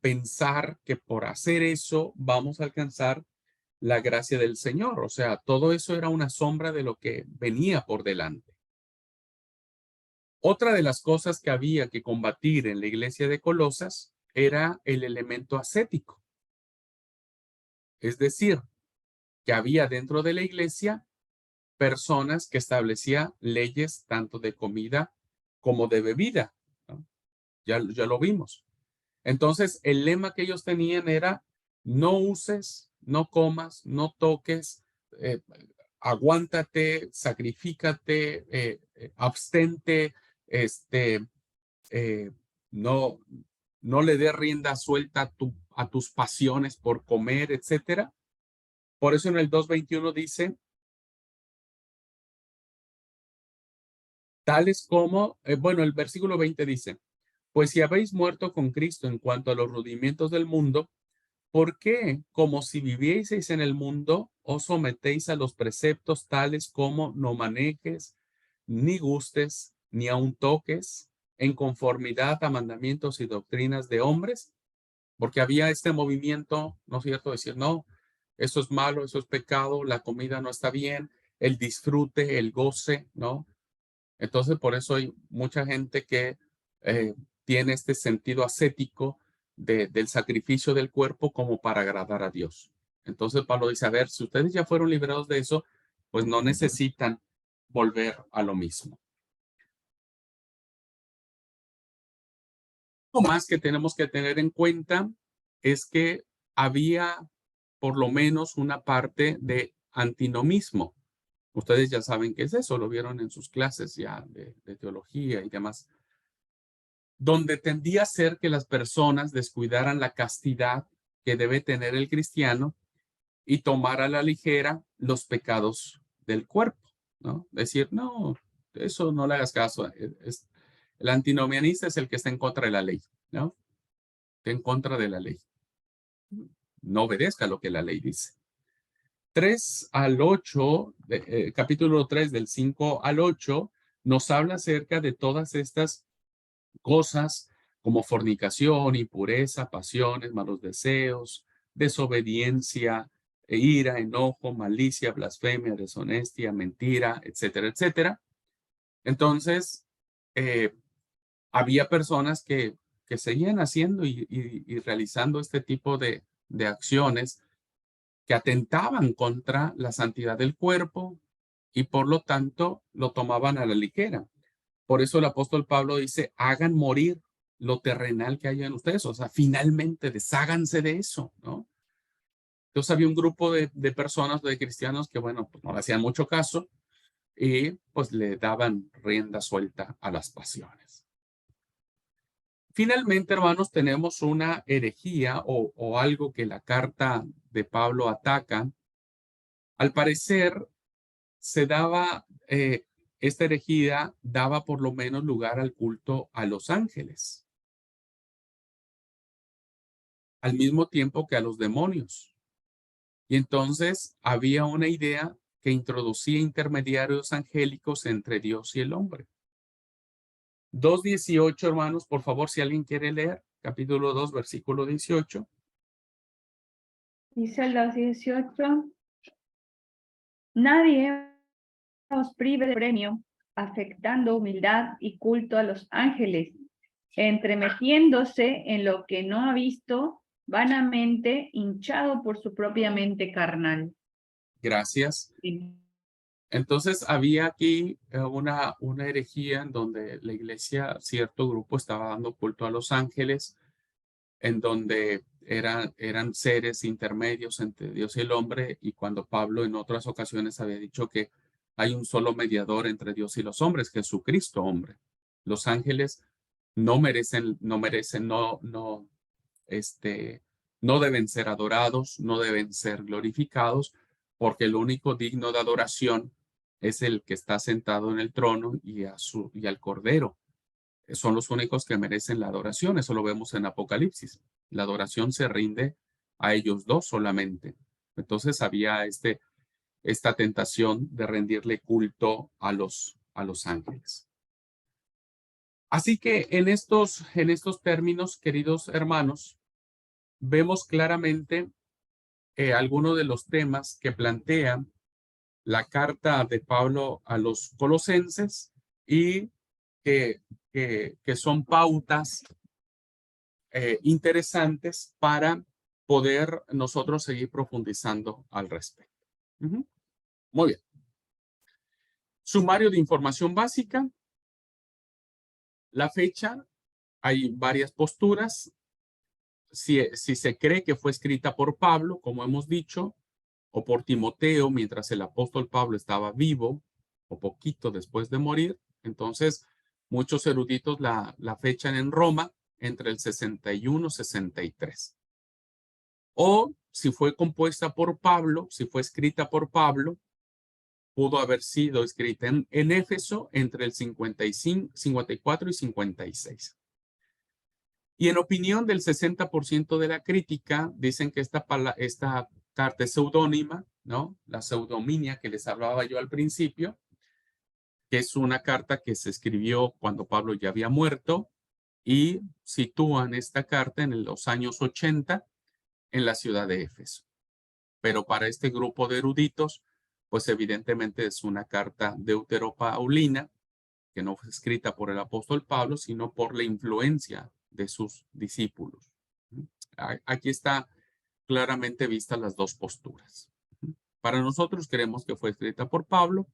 S1: pensar que por hacer eso vamos a alcanzar la gracia del Señor. O sea, todo eso era una sombra de lo que venía por delante. Otra de las cosas que había que combatir en la iglesia de Colosas era el elemento ascético. Es decir, que había dentro de la iglesia personas que establecían leyes tanto de comida como de bebida, ¿no? Ya lo vimos. Entonces, el lema que ellos tenían era, no uses, no comas, no toques, aguántate, sacrifícate, abstente, no le dé rienda suelta a tus pasiones por comer, etcétera. Por eso en el 2:21 dice, tales como, el versículo 20 dice, pues si habéis muerto con Cristo en cuanto a los rudimientos del mundo, ¿por qué, como si vivieseis en el mundo, os sometéis a los preceptos tales como no manejes, ni gustes, ni aun toques, en conformidad a mandamientos y doctrinas de hombres? Porque había este movimiento, ¿no es cierto? Decir, no, eso es malo, eso es pecado, la comida no está bien, el disfrute, el goce, ¿no? Entonces, por eso hay mucha gente que tiene este sentido ascético del sacrificio del cuerpo como para agradar a Dios. Entonces, Pablo dice, a ver, si ustedes ya fueron liberados de eso, pues no necesitan volver a lo mismo. Lo más que tenemos que tener en cuenta es que había por lo menos una parte de antinomismo. Ustedes ya saben qué es eso, lo vieron en sus clases ya de teología y demás, donde tendía a ser que las personas descuidaran la castidad que debe tener el cristiano y tomar a la ligera los pecados del cuerpo, ¿no? Decir, no, eso no le hagas caso. El antinomianista es el que está en contra de la ley, ¿no? Está en contra de la ley. No obedezca lo que la ley dice. 3 al 8, capítulo 3 del 5 al 8, nos habla acerca de todas estas cosas como fornicación, impureza, pasiones, malos deseos, desobediencia, ira, enojo, malicia, blasfemia, deshonestía, mentira, etcétera, etcétera. Entonces, había personas que seguían haciendo y realizando este tipo de acciones que atentaban contra la santidad del cuerpo y por lo tanto lo tomaban a la ligera. Por eso el apóstol Pablo dice, hagan morir lo terrenal que hay en ustedes. O sea, finalmente desháganse de eso, ¿no? Entonces había un grupo de personas, de cristianos que, bueno, pues no le hacían mucho caso y pues le daban rienda suelta a las pasiones. Finalmente, hermanos, tenemos una herejía o algo que la carta de Pablo ataca. Al parecer, se daba, esta herejía daba por lo menos lugar al culto a los ángeles, al mismo tiempo que a los demonios. Y entonces había una idea que introducía intermediarios angélicos entre Dios y el hombre. 2:18, hermanos, por favor, si alguien quiere leer, capítulo 2, versículo 18.
S7: Dice el 2:18, nadie os prive de premio, afectando humildad y culto a los ángeles, entremetiéndose en lo que no ha visto, vanamente hinchado por su propia mente carnal.
S1: Gracias.
S7: Sí.
S1: Entonces había aquí una herejía en donde la iglesia, cierto grupo, estaba dando culto a los ángeles, en donde eran seres intermedios entre Dios y el hombre, y cuando Pablo en otras ocasiones había dicho que hay un solo mediador entre Dios y los hombres, Jesucristo hombre. Los ángeles no deben ser adorados, no deben ser glorificados, porque el único digno de adoración es el que está sentado en el trono y al Cordero. Son los únicos que merecen la adoración. Eso lo vemos en Apocalipsis. La adoración se rinde a ellos dos solamente. Entonces había esta tentación de rendirle culto a los ángeles. Así que en estos términos, queridos hermanos, vemos claramente algunos de los temas que plantea la carta de Pablo a los colosenses y que son pautas interesantes para poder nosotros seguir profundizando al respecto. Muy bien. Sumario de información básica. La fecha, hay varias posturas. Si se cree que fue escrita por Pablo, como hemos dicho, o por Timoteo mientras el apóstol Pablo estaba vivo, o poquito después de morir, entonces muchos eruditos la fechan en Roma entre el 61 y 63. O si fue compuesta por Pablo, si fue escrita por Pablo, pudo haber sido escrita en Éfeso entre el 54 y 56. Y en opinión del 60% de la crítica, dicen que esta carta es seudónima ¿no? La pseudominia que les hablaba yo al principio, que es una carta que se escribió cuando Pablo ya había muerto, y sitúan esta carta en los años 80 en la ciudad de Éfeso. Pero para este grupo de eruditos, pues evidentemente es una carta deuteropaulina, que no fue escrita por el apóstol Pablo, sino por la influencia de sus discípulos. Aquí está claramente vistas las dos posturas. Para nosotros creemos que fue escrita por Pablo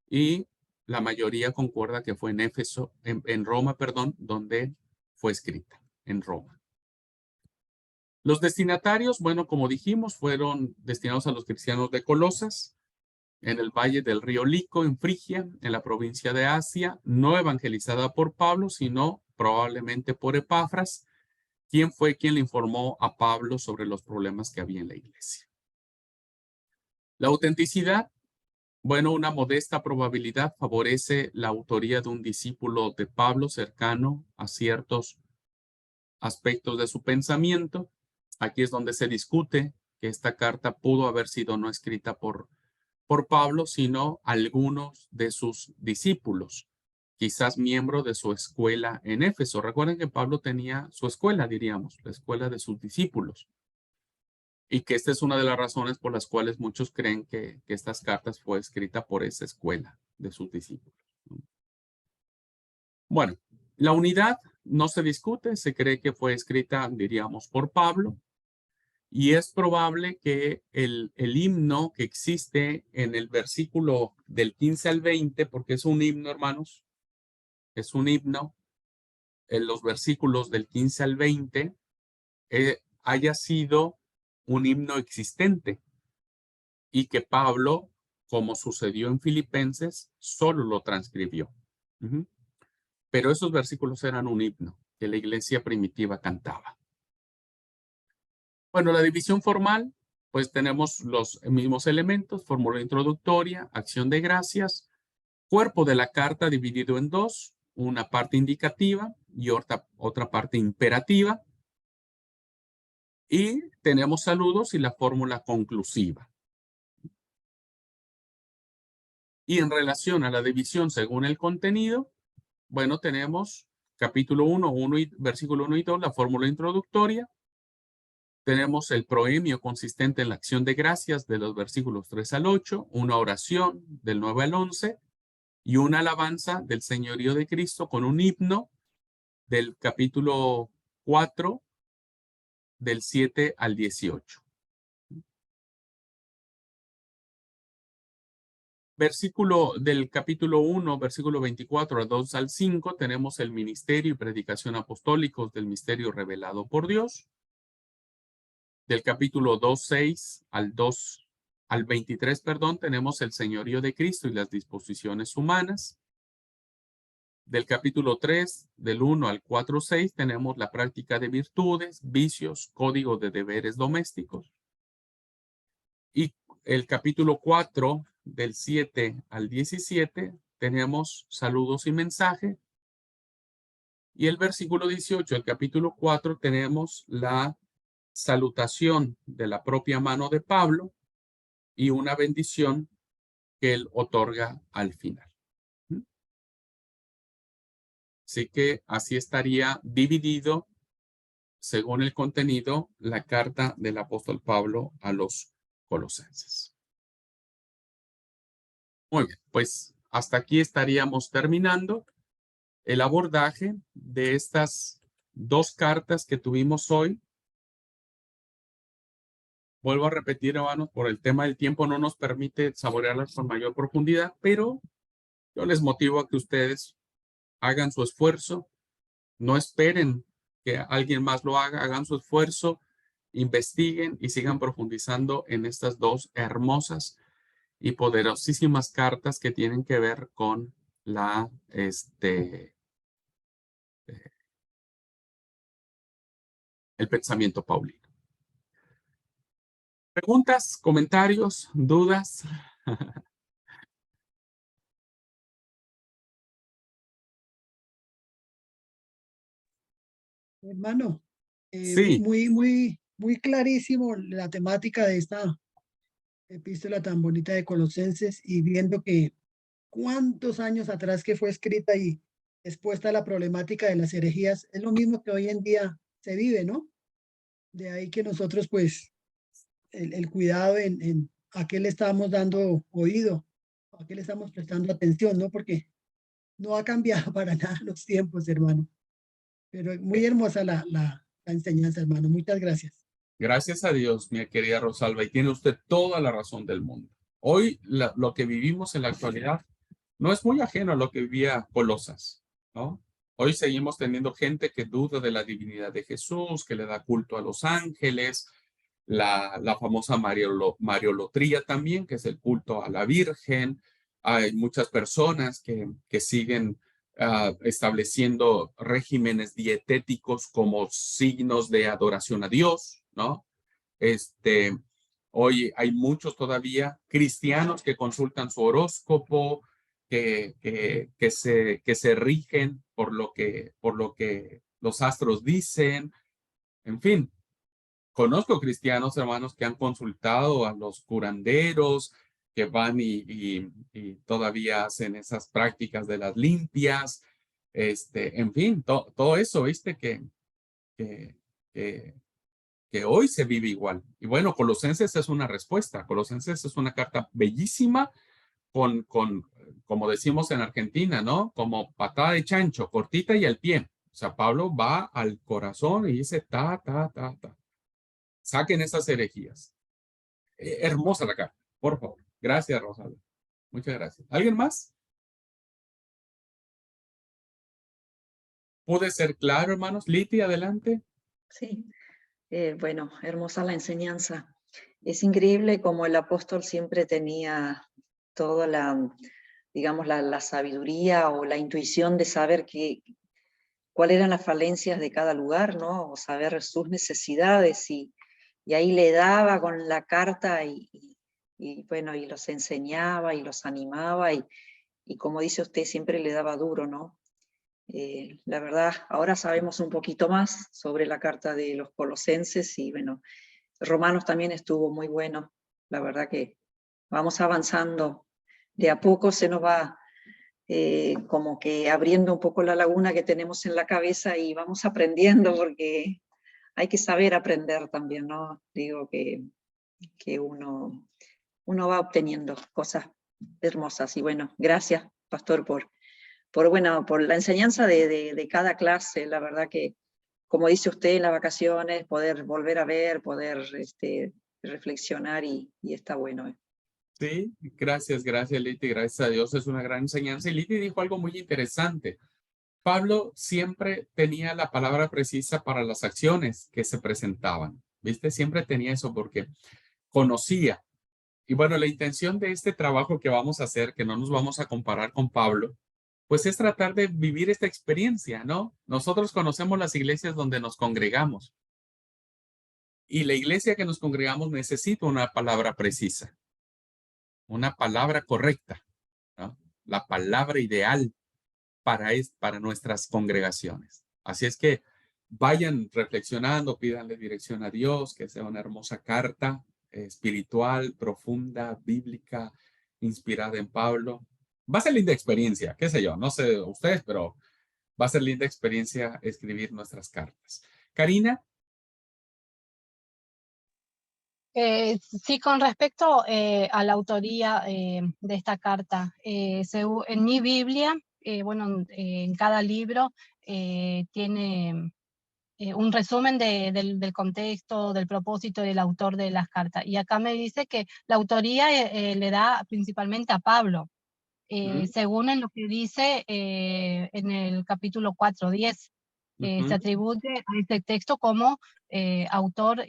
S1: y la mayoría concuerda que fue en Éfeso, en Roma, perdón, donde fue escrita, en Roma. Los destinatarios, bueno, como dijimos, fueron destinados a los cristianos de Colosas, en el valle del río Lico, en Frigia, en la provincia de Asia, no evangelizada por Pablo, sino probablemente por Epafras, quien fue quien le informó a Pablo sobre los problemas que había en la iglesia. La autenticidad, bueno, una modesta probabilidad favorece la autoría de un discípulo de Pablo cercano a ciertos aspectos de su pensamiento. Aquí es donde se discute que esta carta pudo haber sido no escrita por Pablo, sino algunos de sus discípulos, quizás miembro de su escuela en Éfeso. Recuerden que Pablo tenía su escuela, diríamos, la escuela de sus discípulos, y que esta es una de las razones por las cuales muchos creen que estas cartas fue escrita por esa escuela de sus discípulos. Bueno, la unidad no se discute, se cree que fue escrita, diríamos, por Pablo. Y es probable que el himno que existe en el versículo del 15 al 20, porque es un himno, hermanos, es un himno, en los versículos del 15 al 20, haya sido un himno existente y que Pablo, como sucedió en Filipenses, solo lo transcribió. Pero esos versículos eran un himno que la iglesia primitiva cantaba. Bueno, la división formal, pues tenemos los mismos elementos: fórmula introductoria, acción de gracias, cuerpo de la carta dividido en dos, una parte indicativa y otra parte imperativa. Y tenemos saludos y la fórmula conclusiva. Y en relación a la división según el contenido, bueno, tenemos capítulo 1, versículo 1 y 2, la fórmula introductoria. Tenemos el proemio consistente en la acción de gracias de los versículos 3 al 8, una oración del 9 al 11 y una alabanza del señorío de Cristo con un himno del capítulo 4 del 7 al 18. Versículo del capítulo 1, versículo 24 al 2 al 5, tenemos el ministerio y predicación apostólicos del misterio revelado por Dios. Del capítulo 2:6 al 23, perdón, tenemos el señorío de Cristo y las disposiciones humanas. Del capítulo 3, del 1 al 4:6, tenemos la práctica de virtudes, vicios, código de deberes domésticos. Y el capítulo 4, del 7 al 17, tenemos saludos y mensaje. Y el versículo 18, el capítulo 4, tenemos la salutación de la propia mano de Pablo y una bendición que él otorga al final. Así que así estaría dividido, según el contenido, la carta del apóstol Pablo a los colosenses. Muy bien, pues hasta aquí estaríamos terminando el abordaje de estas dos cartas que tuvimos hoy. Vuelvo a repetir, hermanos, por el tema del tiempo no nos permite saborearlas con mayor profundidad, pero yo les motivo a que ustedes hagan su esfuerzo, no esperen que alguien más lo haga, hagan su esfuerzo, investiguen y sigan profundizando en estas dos hermosas y poderosísimas cartas que tienen que ver con la, el pensamiento paulino. ¿Preguntas, comentarios, dudas?
S2: Hermano,
S1: Sí,
S2: muy clarísimo la temática de epístola tan bonita de Colosenses y viendo que cuántos años atrás que fue escrita y expuesta a la problemática de las herejías, es lo mismo que hoy en día se vive, ¿no? De ahí que nosotros, pues, el cuidado en a qué le estamos dando oído, a qué le estamos prestando atención, ¿no? Porque no ha cambiado para nada los tiempos, hermano. Pero muy hermosa la enseñanza, hermano. Muchas gracias.
S1: Gracias a Dios, mi querida Rosalba, y tiene usted toda la razón del mundo. Hoy lo que vivimos en la actualidad no es muy ajeno a lo que vivía Colosas, ¿no? Hoy seguimos teniendo gente que duda de la divinidad de Jesús, que le da culto a los ángeles, la famosa Mariolatría también, que es el culto a la Virgen. Hay muchas personas que siguen estableciendo regímenes dietéticos como signos de adoración a Dios, ¿no? Hoy hay muchos todavía cristianos que consultan su horóscopo, que se rigen por lo que los astros dicen. En fin, conozco cristianos, hermanos, que han consultado a los curanderos, que van y todavía hacen esas prácticas de las limpias. En fin, todo eso, viste, que, que, que hoy se vive igual. Y bueno, Colosenses es una respuesta. Colosenses es una carta bellísima como decimos en Argentina, ¿no? Como patada de chancho, cortita y al pie. O sea, Pablo va al corazón y dice, ta. Saquen esas herejías. Hermosa la carta, por favor. Gracias, Rosalba. Muchas gracias. ¿Alguien más? ¿Pude ser claro, hermanos? Liti, adelante.
S3: Sí, bueno, hermosa la enseñanza. Es increíble como el apóstol siempre tenía toda digamos, la sabiduría o la intuición de saber cuáles eran las falencias de cada lugar, ¿no? O saber sus necesidades y ahí le daba con la carta y bueno, y los enseñaba y los animaba y como dice usted, siempre le daba duro, ¿no? La verdad, ahora sabemos un poquito más sobre la carta de los Colosenses y bueno, Romanos también estuvo muy bueno. La verdad que vamos avanzando. De a poco se nos va como que abriendo un poco la laguna que tenemos en la cabeza y vamos aprendiendo porque hay que saber aprender también, ¿no? Digo que uno va obteniendo cosas hermosas. Y bueno, gracias, Pastor, por la enseñanza de cada clase. La verdad que, como dice usted, en las vacaciones, poder volver a ver, poder reflexionar y está bueno.
S1: Sí, gracias, Liti. Gracias a Dios, es una gran enseñanza. Y Liti dijo algo muy interesante. Pablo siempre tenía la palabra precisa para las acciones que se presentaban. ¿Viste? Siempre tenía eso porque conocía. Y bueno, la intención de este trabajo que vamos a hacer, que no nos vamos a comparar con Pablo, pues es tratar de vivir esta experiencia, ¿no? Nosotros conocemos las iglesias donde nos congregamos y la iglesia que nos congregamos necesita una palabra precisa, una palabra correcta, ¿no? La palabra ideal para nuestras congregaciones. Así es que vayan reflexionando, pídanle dirección a Dios, que sea una hermosa carta espiritual, profunda, bíblica, inspirada en Pablo. Va a ser linda experiencia, qué sé yo, no sé ustedes, pero va a ser linda experiencia escribir nuestras cartas. Karina.
S4: Sí, con respecto a la autoría de esta carta, en mi Biblia, bueno, en cada libro tiene un resumen del contexto, del propósito del autor de las cartas. Y acá me dice que la autoría le da principalmente a Pablo, según en lo que dice en el capítulo 4:10. Se atribuye a este texto como autor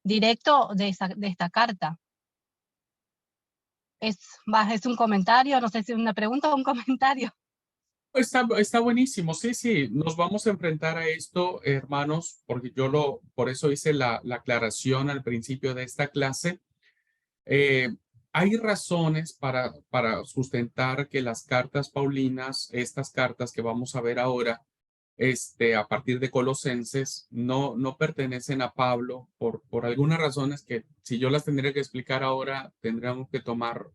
S4: directo de esta carta. Es un comentario, no sé si es una pregunta o un comentario.
S1: Está buenísimo, sí, nos vamos a enfrentar a esto, hermanos, porque por eso hice la aclaración al principio de esta clase. Hay razones para sustentar que las cartas paulinas, estas cartas que vamos a ver ahora, a partir de Colosenses, no pertenecen a Pablo por algunas razones que si yo las tendría que explicar ahora, tendríamos que tomar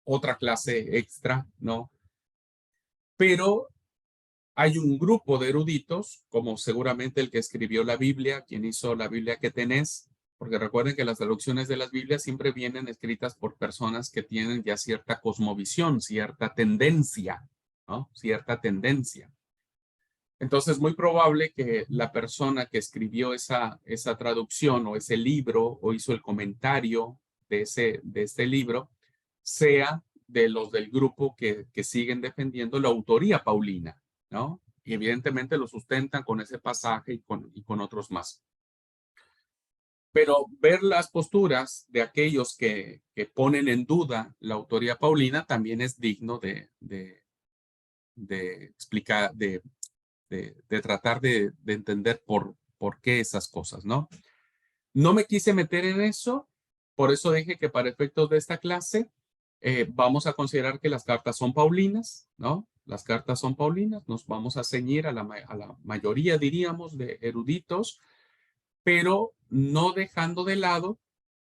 S1: otra clase extra, ¿no? Pero hay un grupo de eruditos, como seguramente el que escribió la Biblia, quien hizo la Biblia que tenés, porque recuerden que las traducciones de las Biblias siempre vienen escritas por personas que tienen ya cierta cosmovisión, cierta tendencia, ¿no? Cierta tendencia. Entonces, es muy probable que la persona que escribió esa traducción o ese libro o hizo el comentario de este libro sea de los del grupo que siguen defendiendo la autoría paulina, ¿no? Y evidentemente lo sustentan con ese pasaje y con otros más. Pero ver las posturas de aquellos que ponen en duda la autoría paulina también es digno de explicar, de tratar de entender por qué esas cosas, ¿no? No me quise meter en eso, por eso dije que para efectos de esta clase vamos a considerar que las cartas son paulinas, ¿no? Las cartas son paulinas, nos vamos a ceñir a la mayoría, diríamos, de eruditos, pero no dejando de lado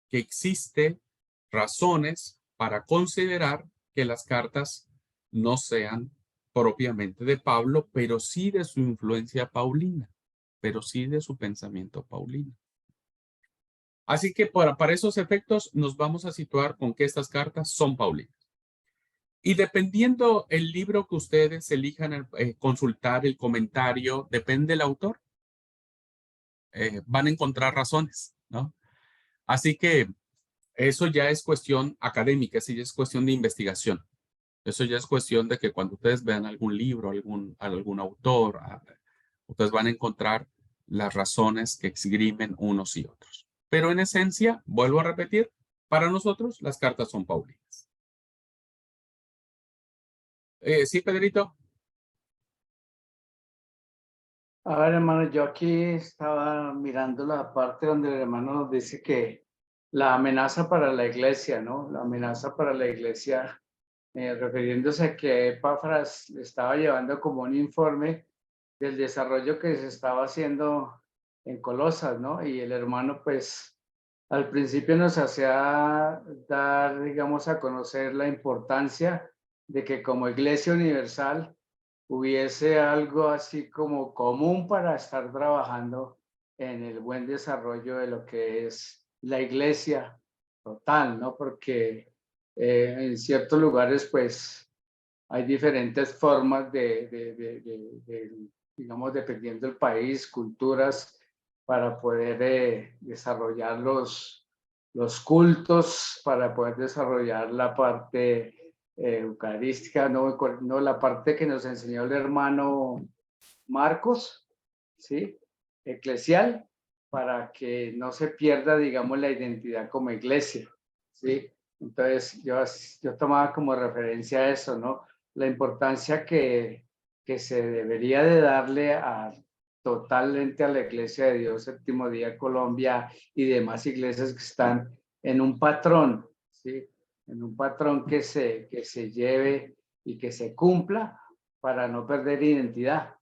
S1: que existen razones para considerar que las cartas no sean propiamente de Pablo, pero sí de su influencia paulina, pero sí de su pensamiento paulino. Así que para esos efectos nos vamos a situar con que estas cartas son paulinas. Y dependiendo el libro que ustedes elijan consultar, el comentario, depende del autor, van a encontrar razones, ¿no? Así que eso ya es cuestión académica, eso ya es cuestión de investigación. Eso ya es cuestión de que cuando ustedes vean algún libro, algún autor, ustedes van a encontrar las razones que esgrimen unos y otros. Pero en esencia, vuelvo a repetir, para nosotros las cartas son paulinas. Sí, Pedrito.
S5: A ver, hermano, yo aquí estaba mirando la parte donde el hermano nos dice que la amenaza para la iglesia, ¿no? La amenaza para la iglesia, refiriéndose a que Epáfras le estaba llevando como un informe del desarrollo que se estaba haciendo en Colosas, ¿no? Y el hermano, pues, al principio nos hacía dar, digamos, a conocer la importancia de que como Iglesia Universal hubiese algo así como común para estar trabajando en el buen desarrollo de lo que es la iglesia total, ¿no? Porque en ciertos lugares, pues, hay diferentes formas digamos, dependiendo del país, culturas, para poder desarrollar los cultos, para poder desarrollar la parte eucarística, no la parte que nos enseñó el hermano Marcos, ¿sí? Eclesial, para que no se pierda, digamos, la identidad como iglesia, ¿sí? Entonces, yo tomaba como referencia a eso, ¿no? La importancia que se debería de darle totalmente a la Iglesia de Dios Séptimo Día Colombia y demás iglesias que están en un patrón, ¿sí? En un patrón que se lleve y que se cumpla para no perder identidad.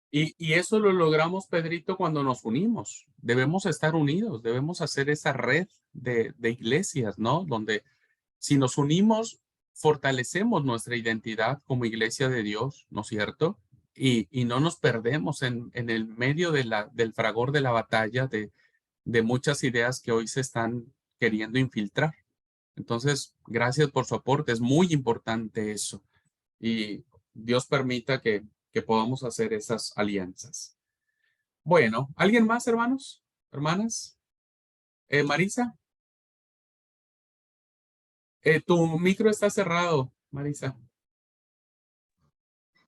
S1: Y eso lo logramos, Pedrito, cuando nos unimos. Debemos estar unidos, debemos hacer esa red de iglesias, ¿no? Donde si nos unimos, fortalecemos nuestra identidad como iglesia de Dios, ¿no es cierto? Y no nos perdemos en el medio del fragor de la batalla de muchas ideas que hoy se están queriendo infiltrar. Entonces, gracias por su aporte, es muy importante eso. Y Dios permita que podamos hacer esas alianzas. Bueno, ¿alguien más, hermanos? ¿Hermanas? Marisa. Tu micro está cerrado, Marisa.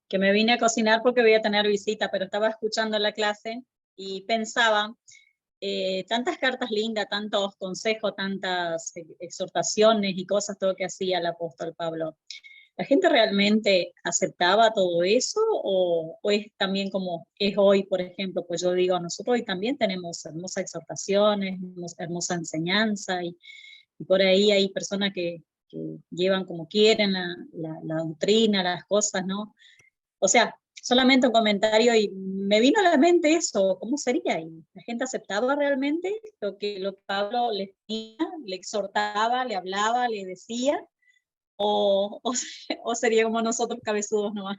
S8: Que me vine a cocinar porque voy a tener visita, pero estaba escuchando la clase y pensaba, tantas cartas lindas, tantos consejos, tantas exhortaciones y cosas, todo que hacía el apóstol Pablo. ¿La gente realmente aceptaba todo eso o es también como es hoy, por ejemplo? Pues yo digo, nosotros hoy también tenemos hermosas exhortaciones, hermosa enseñanza y por ahí hay personas que llevan como quieren la doctrina, las cosas, ¿no? O sea, solamente un comentario y me vino a la mente eso, ¿cómo sería? ¿Y la gente aceptaba realmente lo que Pablo le decía, le exhortaba, le hablaba, le decía? ¿O sería como nosotros cabezudos nomás?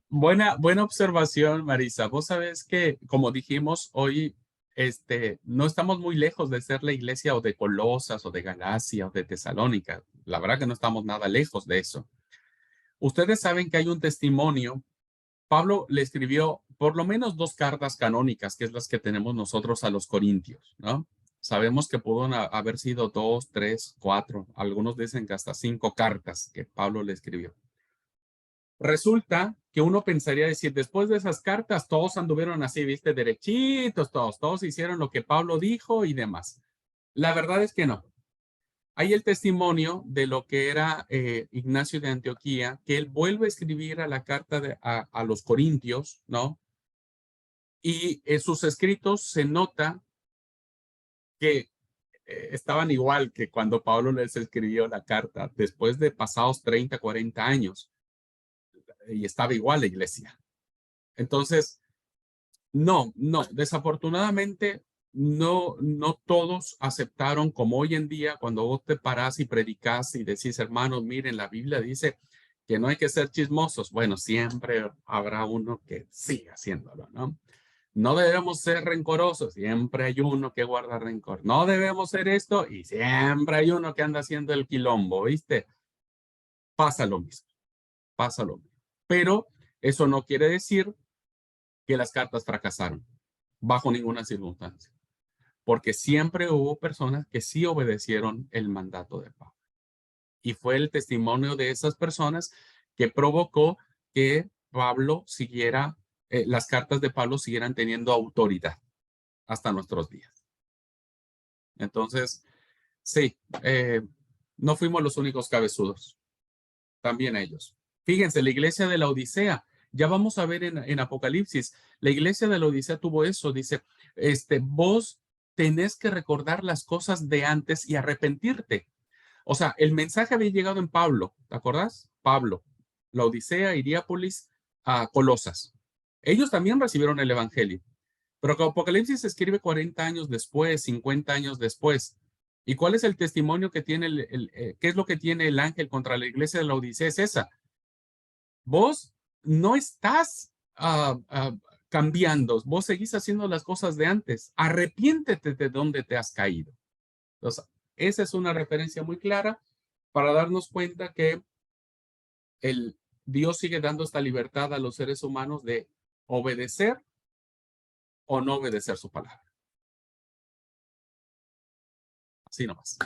S1: Buena observación, Marisa. Vos sabés que, como dijimos hoy, no estamos muy lejos de ser la iglesia o de Colosas o de Galacia o de Tesalónica. La verdad que no estamos nada lejos de eso. Ustedes saben que hay un testimonio. Pablo le escribió por lo menos 2 cartas canónicas, que es las que tenemos nosotros a los corintios, ¿no? Sabemos que pueden haber sido 2, 3, 4. Algunos dicen que hasta 5 cartas que Pablo le escribió. Resulta que uno pensaría decir, después de esas cartas, todos anduvieron así, viste, derechitos, todos hicieron lo que Pablo dijo y demás. La verdad es que no. Hay el testimonio de lo que era Ignacio de Antioquía, que él vuelve a escribir a la carta a los Corintios, ¿no? Y en sus escritos se nota que estaban igual que cuando Pablo les escribió la carta, después de pasados 30, 40 años. Y estaba igual la iglesia. Entonces, no, desafortunadamente no todos aceptaron como hoy en día cuando vos te parás y predicás y decís, hermanos, miren, la Biblia dice que no hay que ser chismosos. Bueno, siempre habrá uno que sigue haciéndolo, ¿no? No debemos ser rencorosos, siempre hay uno que guarda rencor. No debemos ser esto y siempre hay uno que anda haciendo el quilombo, ¿viste? Pasa lo mismo. Pero eso no quiere decir que las cartas fracasaron, bajo ninguna circunstancia, porque siempre hubo personas que sí obedecieron el mandato de Pablo. Y fue el testimonio de esas personas que provocó que Pablo siguiera, las cartas de Pablo siguieran teniendo autoridad hasta nuestros días. Entonces, sí, no fuimos los únicos cabezudos, también ellos. Fíjense, la iglesia de la Odisea, ya vamos a ver en Apocalipsis, la iglesia de la Odisea tuvo eso, dice, vos tenés que recordar las cosas de antes y arrepentirte. O sea, el mensaje había llegado en Pablo, ¿te acordás? Pablo, la Odisea, Hierápolis, a Colosas. Ellos también recibieron el evangelio, pero que Apocalipsis se escribe 40 años después, 50 años después. ¿Y cuál es el testimonio que tiene, qué es lo que tiene el ángel contra la iglesia de la Odisea? Es esa. Vos no estás cambiando, vos seguís haciendo las cosas de antes. Arrepiéntete de donde te has caído. Entonces, esa es una referencia muy clara para darnos cuenta que Dios sigue dando esta libertad a los seres humanos de obedecer o no obedecer su palabra. Así nomás.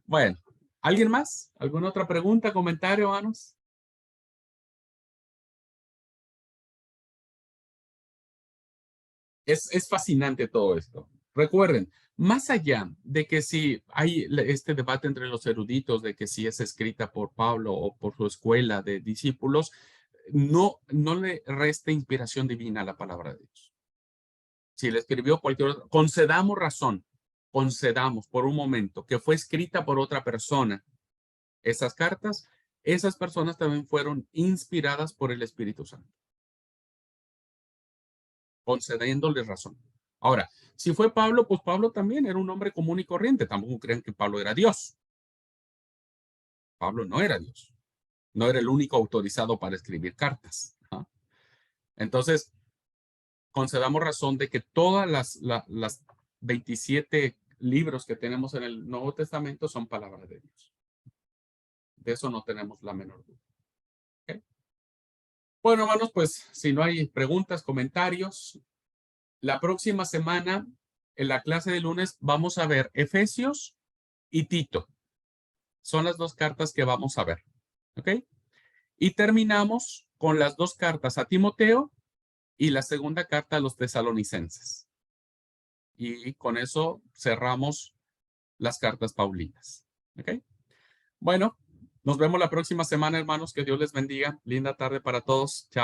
S1: Bueno, ¿alguien más? ¿Alguna otra pregunta, comentario, hermanos? Es fascinante todo esto. Recuerden, más allá de que si hay este debate entre los eruditos de que si es escrita por Pablo o por su escuela de discípulos, no le resta inspiración divina a la palabra de Dios. Si le escribió cualquier otro, concedamos por un momento que fue escrita por otra persona. Esas cartas, esas personas también fueron inspiradas por el Espíritu Santo, concediéndoles razón. Ahora, si fue Pablo, pues Pablo también era un hombre común y corriente. Tampoco crean que Pablo era Dios. Pablo no era Dios. No era el único autorizado para escribir cartas. ¿Ah? Entonces, concedamos razón de que todas las 27 libros que tenemos en el Nuevo Testamento son palabras de Dios. De eso no tenemos la menor duda. ¿Okay? Bueno, hermanos, pues si no hay preguntas, comentarios, la próxima semana, en la clase de lunes, vamos a ver Efesios y Tito. Son las 2 cartas que vamos a ver. ¿Ok? Y terminamos con las 2 cartas a Timoteo y la segunda carta a los tesalonicenses. Y con eso cerramos las cartas paulinas. ¿Ok? Bueno, nos vemos la próxima semana, hermanos. Que Dios les bendiga. Linda tarde para todos. Chao.